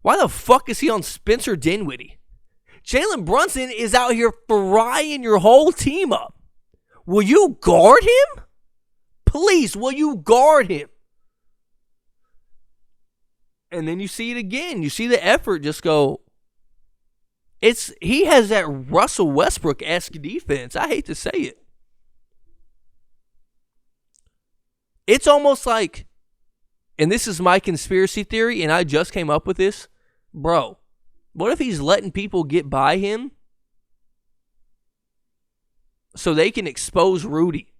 B: Why the fuck is he on Spencer Dinwiddie? Jalen Brunson is out here frying your whole team up. Will you guard him? Please, will you guard him? And then you see it again. You see the effort just go. He has that Russell Westbrook-esque defense. I hate to say it. It's almost like, and this is my conspiracy theory, and I just came up with this. Bro, what if he's letting people get by him so they can expose Rudy?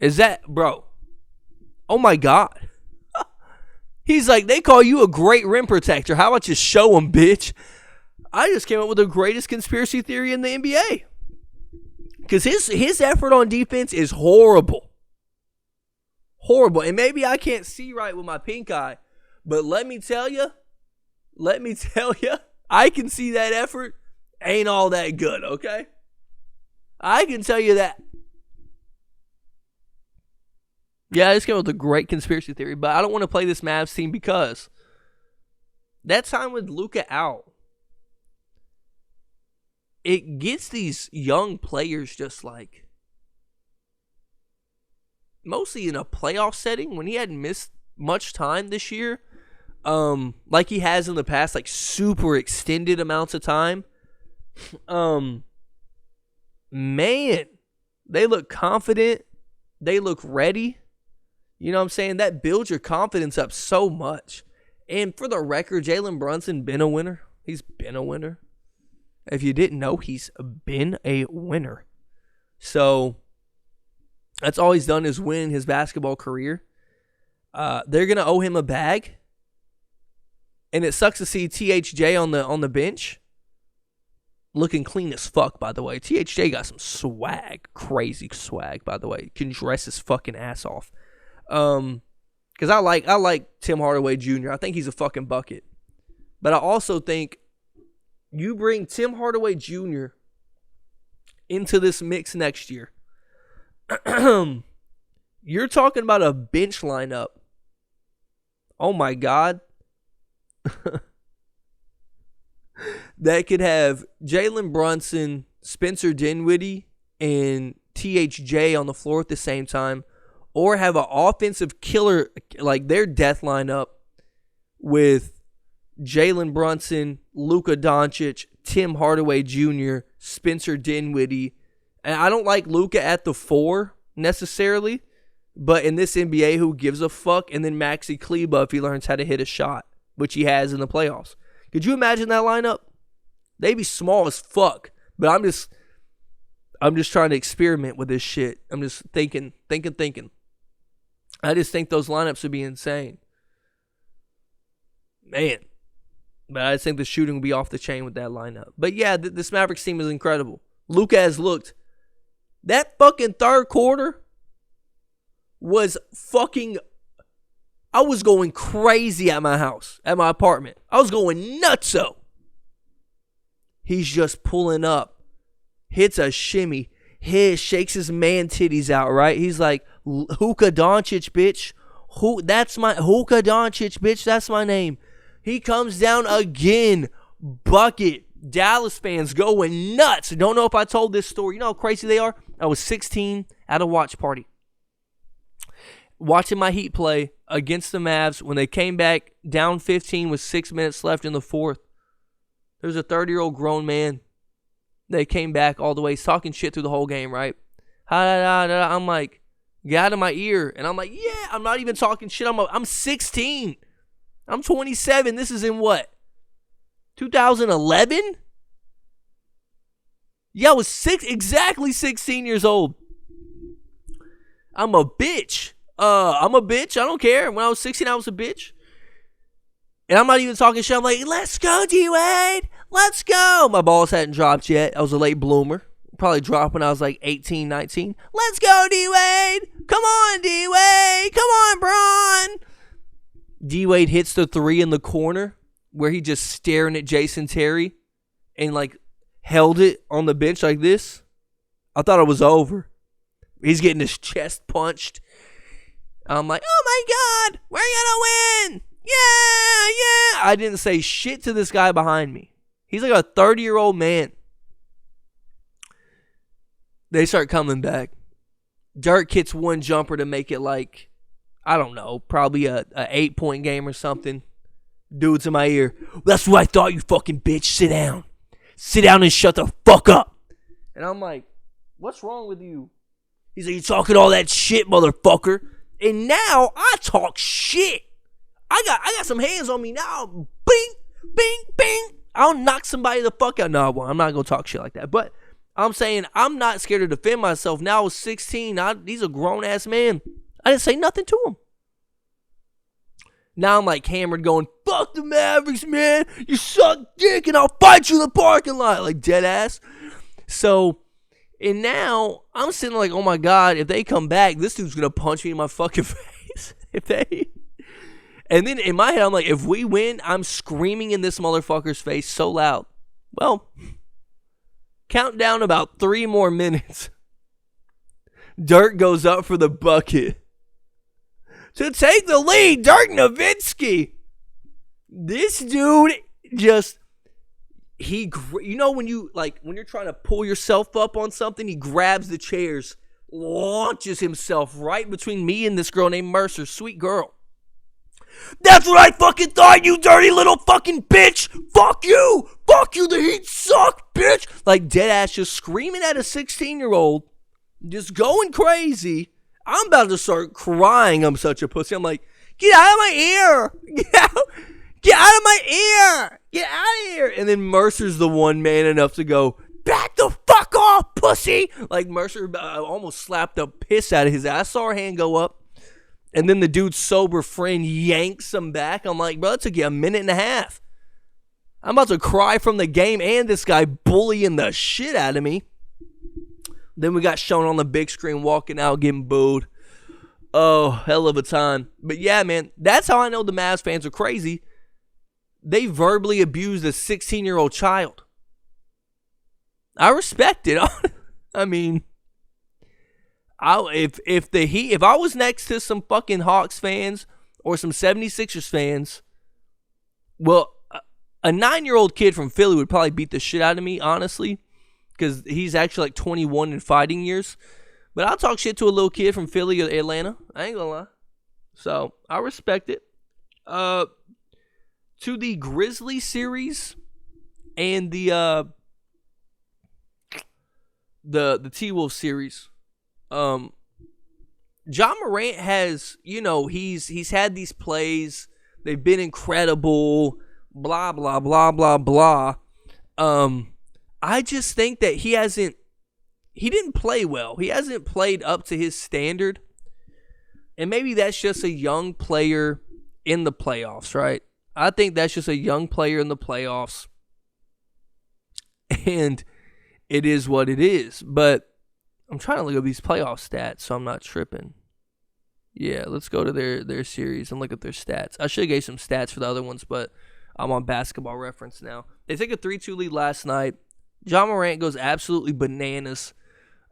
B: Is that, bro? Oh my God. He's like, they call you a great rim protector. How about you show them, bitch? I just came up with the greatest conspiracy theory in the NBA. Because his effort on defense is horrible. Horrible. And maybe I can't see right with my pink eye. But let me tell you, I can see that effort ain't all that good, okay? I can tell you that. Yeah, this came with a great conspiracy theory, but I don't want to play this Mavs team because that time with Luka out, it gets these young players just like, mostly in a playoff setting when he hadn't missed much time this year, like he has in the past, like super extended amounts of time. Man, they look confident. They look ready. You know what I'm saying? That builds your confidence up so much. And for the record, Jalen Brunson been a winner. He's been a winner. If you didn't know, he's been a winner. So that's all he's done is win his basketball career. They're gonna owe him a bag. And it sucks to see THJ on the bench. Looking clean as fuck, by the way. THJ got some swag. Crazy swag, by the way. Can dress his fucking ass off. Because I like Tim Hardaway Jr. I think he's a fucking bucket. But I also think you bring Tim Hardaway Jr. into this mix next year. You're talking about a bench lineup. Oh my God. That could have Jalen Brunson, Spencer Dinwiddie, and THJ on the floor at the same time. Or have an offensive killer, like their death lineup with Jalen Brunson, Luka Doncic, Tim Hardaway Jr., Spencer Dinwiddie. And I don't like Luka at the 4 necessarily, but in this NBA, who gives a fuck? And then Maxi Kleber if he learns how to hit a shot, which he has in the playoffs. Could you imagine that lineup? They'd be small as fuck, but I'm just trying to experiment with this shit. I'm just thinking. I just think those lineups would be insane. Man. But I just think the shooting will be off the chain with that lineup. But yeah, this Mavericks team is incredible. Luka has looked. That fucking third quarter was fucking... I was going crazy at my house, at my apartment. I was going nutso. He's just pulling up. Hits a shimmy. Shakes his man titties out, right? He's like, Luka Doncic, bitch. Luka Doncic, bitch. That's my name. He comes down again. Bucket. Dallas fans going nuts. Don't know if I told this story. You know how crazy they are? I was 16 at a watch party. Watching my Heat play against the Mavs when they came back down 15 with 6 minutes left in the fourth. There was a 30-year-old grown man. They came back all the way. He's talking shit through the whole game, right? I'm like, get out of my ear. And I'm like, yeah, I'm not even talking shit. I'm 16. I'm 27. This is in what? 2011? Yeah, I was exactly 16 years old. I'm a bitch. I don't care. When I was 16, I was a bitch. And I'm not even talking shit. I'm like, let's go, D-Wade. Let's go. My balls hadn't dropped yet. I was a late bloomer. Probably dropped when I was like 18, 19. Let's go, D-Wade. Come on, D-Wade. Come on, Bron. D-Wade hits the 3 in the corner where he just staring at Jason Terry and like held it on the bench like this. I thought it was over. He's getting his chest punched. I'm like, oh my God, we're going to win. Yeah. I didn't say shit to this guy behind me. He's like a 30-year-old man. They start coming back. Dirk hits one jumper to make it like, I don't know, probably a 8-point game or something. Dude's in my ear. That's what I thought, you fucking bitch. Sit down. Sit down and shut the fuck up. And I'm like, what's wrong with you? He's like, you talking all that shit, motherfucker. And now I talk shit. I got some hands on me now. Bing, bing, bing. I'll knock somebody the fuck out. No, I'm not going to talk shit like that. But I'm saying I'm not scared to defend myself. Now I was 16. He's a grown-ass man. I didn't say nothing to him. Now I'm like hammered going, fuck the Mavericks, man. You suck dick and I'll fight you in the parking lot. Like dead ass. So, and now I'm sitting like, oh my God, if they come back, this dude's going to punch me in my fucking face. And then in my head, I'm like, if we win, I'm screaming in this motherfucker's face so loud. Well, count down about 3 more minutes. Dirk goes up for the bucket. To take the lead, Dirk Nowitzki. This dude just, when you're trying to pull yourself up on something, he grabs the chairs, launches himself right between me and this girl named Mercer, sweet girl. That's what I fucking thought, you dirty little fucking bitch. Fuck you. Fuck you. The Heat suck, bitch. Like dead ass just screaming at a 16-year-old, just going crazy. I'm about to start crying. I'm such a pussy. I'm like, get out of my ear. Get out of my ear. Get out of here. And then Mercer's the one man enough to go, back the fuck off, pussy. Like Mercer almost slapped the piss out of his ass. I saw her hand go up. And then the dude's sober friend yanks him back. I'm like, bro, it took you a minute and a half. I'm about to cry from the game and this guy bullying the shit out of me. Then we got shown on the big screen walking out getting booed. Oh, hell of a time. But yeah, man, that's how I know the Mavs fans are crazy. They verbally abused a 16-year-old child. I respect it. I mean, if I was next to some fucking Hawks fans or some 76ers fans, well, a 9-year-old kid from Philly would probably beat the shit out of me, honestly, because he's actually like 21 in fighting years. But I'll talk shit to a little kid from Philly or Atlanta. I ain't gonna lie. So I respect it. To the Grizzlies series and the T-Wolves series. Ja Morant has, he's had these plays. They've been incredible. Blah, blah, blah, blah, blah. I just think that he didn't play well. He hasn't played up to his standard. And maybe that's just a young player in the playoffs, right? I think that's just a young player in the playoffs. And it is what it is. But I'm trying to look at these playoff stats so I'm not tripping. Yeah, let's go to their series and look at their stats. I should have gave some stats for the other ones, but I'm on Basketball Reference now. They take a 3-2 lead last night. Ja Morant goes absolutely bananas.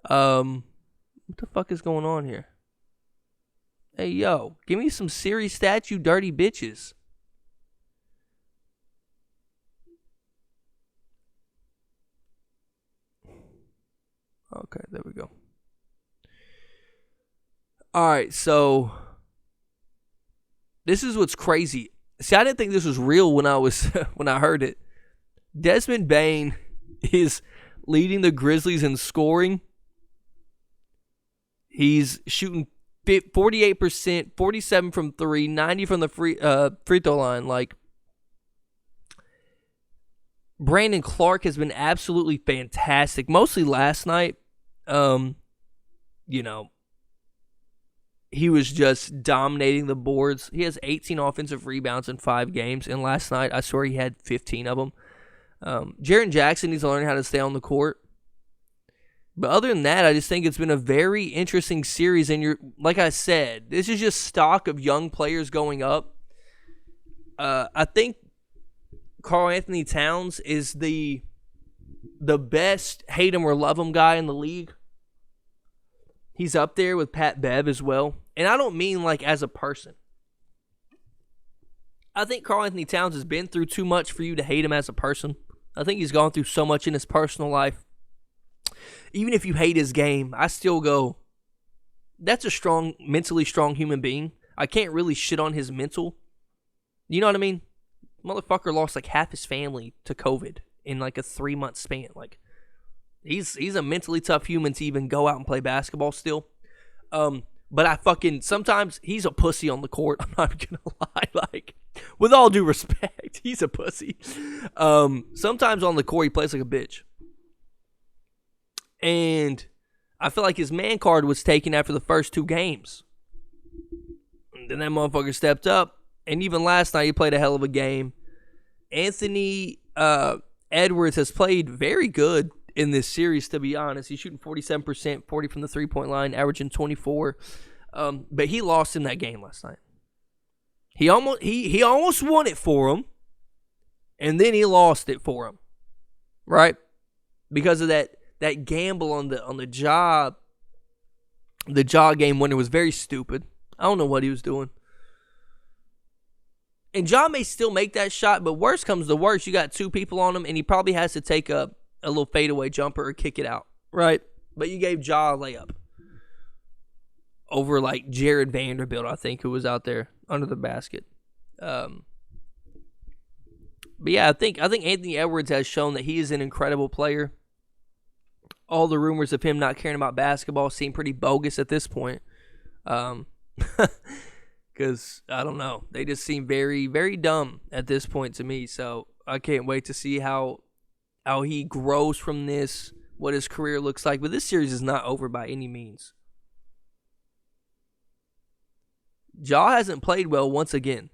B: What the fuck is going on here? Hey, yo, give me some series stats, you dirty bitches. Okay, there we go. All right, so this is what's crazy. See, I didn't think this was real when I heard it. Desmond Bane is leading the Grizzlies in scoring. He's shooting 48%, 47 from 3, 90 from the free throw line. Like, Brandon Clark has been absolutely fantastic. Mostly last night. He was just dominating the boards. He has 18 offensive rebounds in 5 games. And last night, I swear he had 15 of them. Jaren Jackson needs to learn how to stay on the court. But other than that, I just think it's been a very interesting series. And like I said, this is just stock of young players going up. I think Karl Anthony Towns is the best hate him or love him guy in the league. He's up there with Pat Bev as well. And I don't mean like as a person. I think Karl Anthony Towns has been through too much for you to hate him as a person. I think he's gone through so much in his personal life. Even if you hate his game, I still go, that's a mentally strong human being. I can't really shit on his mental. You know what I mean? Motherfucker lost like half his family to COVID in like a 3-month span. Like, he's a mentally tough human to even go out and play basketball still. But sometimes he's a pussy on the court. I'm not gonna lie. Like, with all due respect, he's a pussy. Sometimes on the court he plays like a bitch. And I feel like his man card was taken after the first 2 games. And then that motherfucker stepped up. And even last night, he played a hell of a game. Anthony Edwards has played very good in this series, to be honest. He's shooting 47%, 40 from the three-point line, averaging 24. But he lost in that game last night. He almost won it for him, and then he lost it for him, right? Because of that gamble on the job. The jaw game winner was very stupid. I don't know what he was doing. And Ja may still make that shot, but worst comes to worst, you got two people on him, and he probably has to take a little fadeaway jumper or kick it out, right? But you gave Ja a layup over like Jared Vanderbilt, I think, who was out there under the basket. But yeah, I think Anthony Edwards has shown that he is an incredible player. All the rumors of him not caring about basketball seem pretty bogus at this point. Because, I don't know, they just seem very, very dumb at this point to me. So I can't wait to see how he grows from this, what his career looks like. But this series is not over by any means. Ja hasn't played well once again.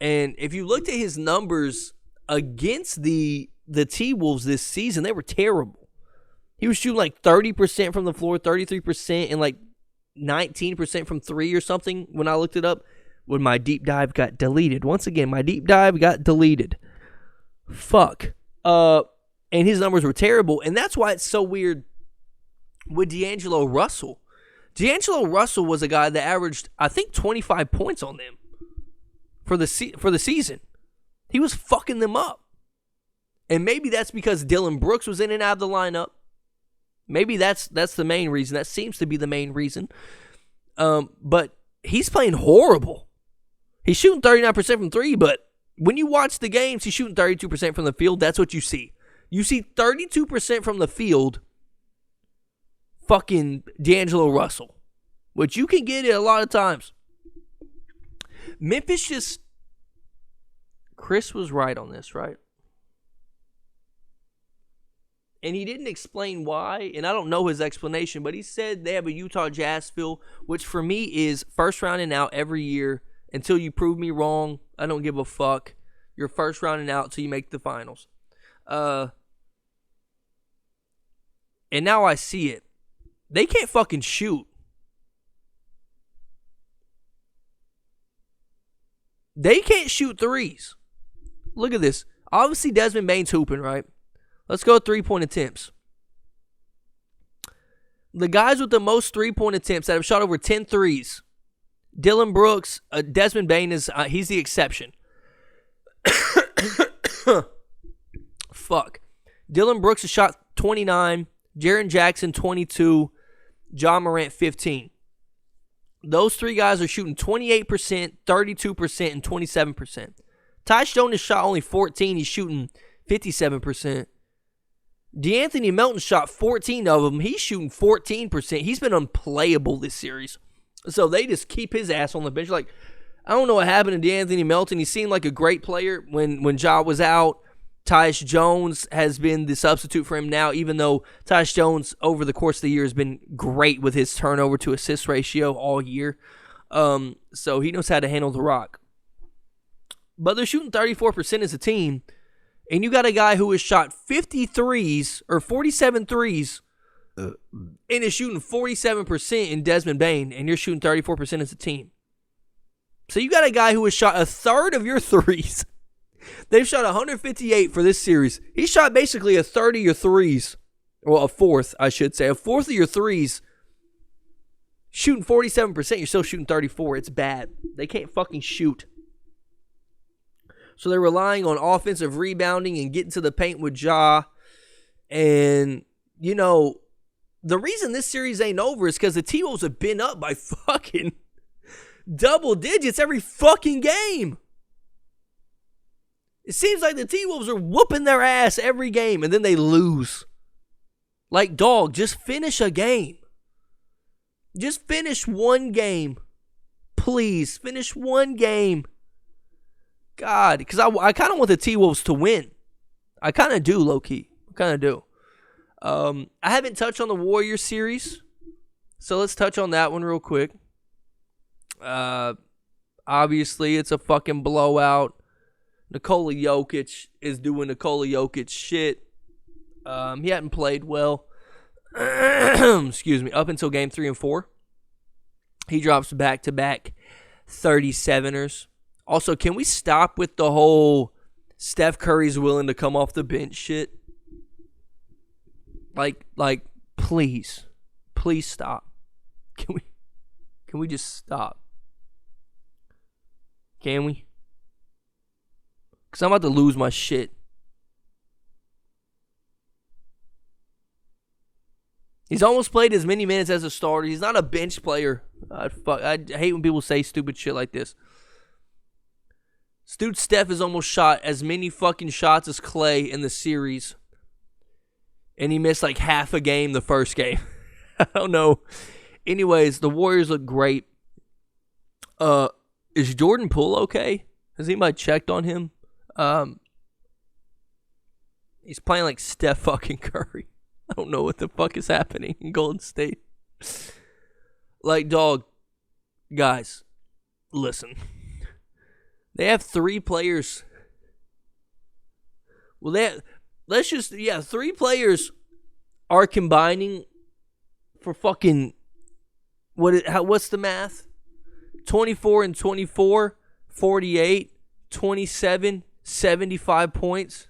B: And if you looked at his numbers against the T-Wolves this season, they were terrible. He was shooting like 30% from the floor, 33%, and like 19% from three or something when I looked it up. When my deep dive got deleted. Once again, my deep dive got deleted. Fuck. And his numbers were terrible. And that's why it's so weird with D'Angelo Russell. D'Angelo Russell was a guy that averaged, I think, 25 points on them for the season. He was fucking them up. And maybe that's because Dylan Brooks was in and out of the lineup. Maybe that's the main reason. That seems to be the main reason. But he's playing horrible. He's shooting 39% from three, but when you watch the games, he's shooting 32% from the field. That's what you see. You see 32% from the field, fucking D'Angelo Russell, which you can get it a lot of times. Memphis just... Chris was right on this, right? And he didn't explain why, and I don't know his explanation, but he said they have a Utah Jazz feel, which for me is first round and out every year until you prove me wrong. I don't give a fuck. You're first round and out till you make the finals. And now I see it. They can't fucking shoot. They can't shoot threes. Look at this. Obviously, Desmond Bane's hooping, right? Let's go 3-point attempts. The guys with the most 3-point attempts that have shot over 10 threes. Dylan Brooks, Desmond Bane he's the exception. Fuck. Dylan Brooks has shot 29. Jaren Jackson 22. John Morant 15. Those three guys are shooting 28%, 32%, and 27%. Ty Jonas shot only 14. He's shooting 57%. DeAnthony Melton shot 14 of them. He's shooting 14%. He's been unplayable this series. So they just keep his ass on the bench. Like, I don't know what happened to DeAnthony Melton. He seemed like a great player when Ja was out. Tyus Jones has been the substitute for him now, even though Tyus Jones over the course of the year has been great with his turnover to assist ratio all year. So he knows how to handle the rock. But they're shooting 34% as a team. And you got a guy who has shot 50 threes or 47 threes and is shooting 47% in Desmond Bane, and you're shooting 34% as a team. So you got a guy who has shot a third of your threes. They've shot 158 for this series. He shot basically a third of your threes. Well, a fourth, I should say. A fourth of your threes. Shooting 47%, you're still shooting 34%. It's bad. They can't fucking shoot. So they're relying on offensive rebounding and getting to the paint with Ja. And, you know, the reason this series ain't over is because the T-Wolves have been up by fucking double digits every fucking game. It seems like the T-Wolves are whooping their ass every game, and then they lose. Like, dog, just finish a game. Just finish one game. Please, finish one game. God, because I kind of want the T-Wolves to win. I kind of do, low-key. I kind of do. I haven't touched on the Warriors series, so let's touch on that one real quick. Obviously, it's a fucking blowout. Nikola Jokic is doing Nikola Jokic shit. He hadn't played well. Excuse me. Up until game 3 and 4. He drops back-to-back 37ers. Also, can we stop with the whole Steph Curry's willing to come off the bench shit? Like, please stop. Can we just stop? Can we? Because I'm about to lose my shit. He's almost played as many minutes as a starter. He's not a bench player. I hate when people say stupid shit like this. Dude, Steph has almost shot as many fucking shots as Clay in the series. And he missed like half a game the first game. I don't know. Anyways, the Warriors look great. Is Jordan Poole okay? Has anybody checked on him? He's playing like Steph fucking Curry. I don't know what the fuck is happening in Golden State. Like, dog, guys, listen. They have 3 players. Well, 3 players are combining for fucking, what's the math? 24 and 24, 48, 27, 75 points.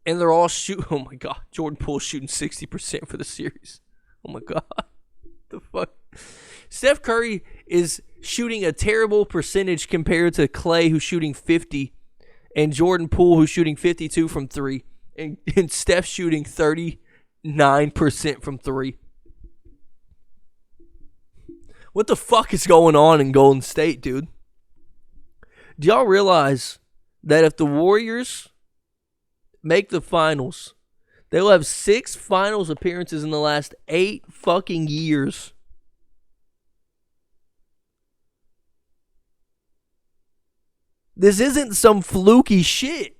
B: And they're all shooting. Oh my God. Jordan Poole shooting 60% for the series. Oh my God. The fuck? Steph Curry is shooting a terrible percentage compared to Clay, who's shooting 50, and Jordan Poole, who's shooting 52 from 3, and Steph shooting 39% from 3. What the fuck is going on in Golden State, dude? Do y'all realize that if the Warriors make the finals, they'll have 6 finals appearances in the last 8 fucking years? This isn't some fluky shit.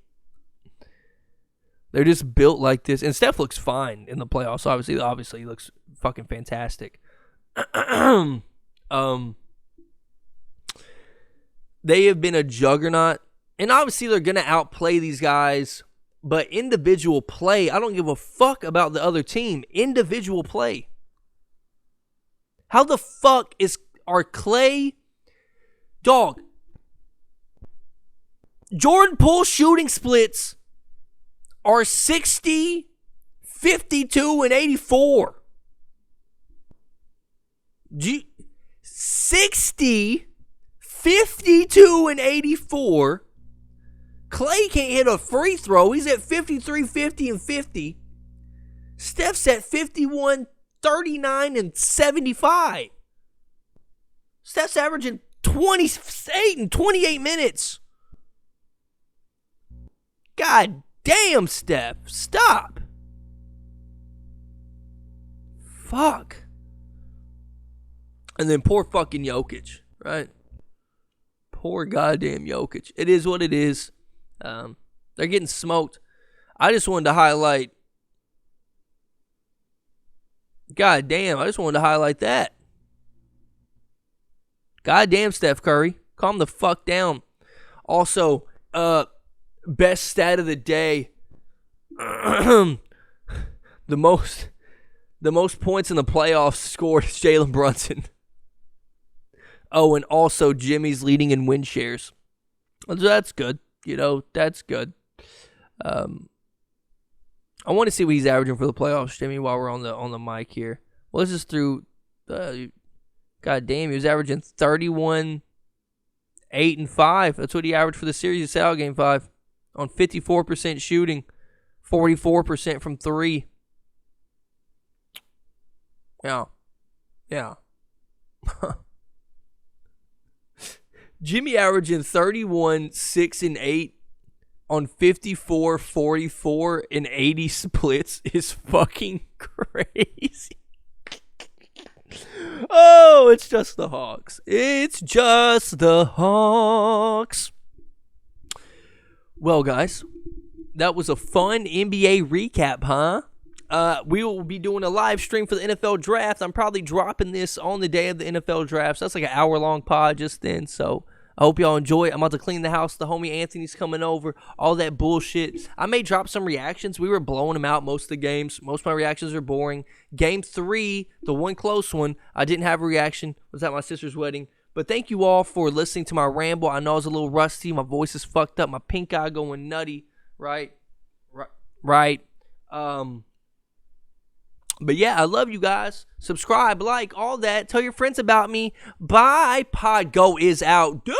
B: They're just built like this. And Steph looks fine in the playoffs. Obviously he looks fucking fantastic. They have been a juggernaut. And obviously they're going to outplay these guys. But individual play, I don't give a fuck about the other team. Individual play. How the fuck are Clay... Dog... Jordan Poole shooting splits are 60, 52, and 84. 60, 52, and 84. Clay can't hit a free throw. He's at 53, 50, and 50. Steph's at 51, 39, and 75. Steph's averaging 28 and 28 minutes. God damn, Steph. Stop. Fuck. And then poor fucking Jokic, right? Poor goddamn Jokic. It is what it is. They're getting smoked. I just wanted to highlight. God damn, I just wanted to highlight that. God damn, Steph Curry. Calm the fuck down. Also, best stat of the day. the most points in the playoffs scored is Jalen Brunson. Oh, and also Jimmy's leading in win shares. That's good. That's good. I want to see what he's averaging for the playoffs, Jimmy, while we're on the mic here. Well, this is through God damn, he was averaging 31, 8, and 5. That's what he averaged for the series. It's out game 5. On 54% shooting, 44% from 3. Yeah. Jimmy averaging 31, 6, and 8 on 54, 44, and 80 splits is fucking crazy. Oh, it's just the Hawks. It's just the Hawks. Well, guys, that was a fun NBA recap, huh? We will be doing a live stream for the NFL draft. I'm probably dropping this on the day of the NFL draft. So that's like an hour-long pod just then. So I hope y'all enjoy it. I'm about to clean the house. The homie Anthony's coming over. All that bullshit. I may drop some reactions. We were blowing them out most of the games. Most of my reactions are boring. Game 3, the one close one, I didn't have a reaction. Was at my sister's wedding. But thank you all for listening to my ramble. I know I was a little rusty. My voice is fucked up. My pink eye going nutty. Right. But yeah, I love you guys. Subscribe, like, all that. Tell your friends about me. Bye. Pod Go is out. Dude.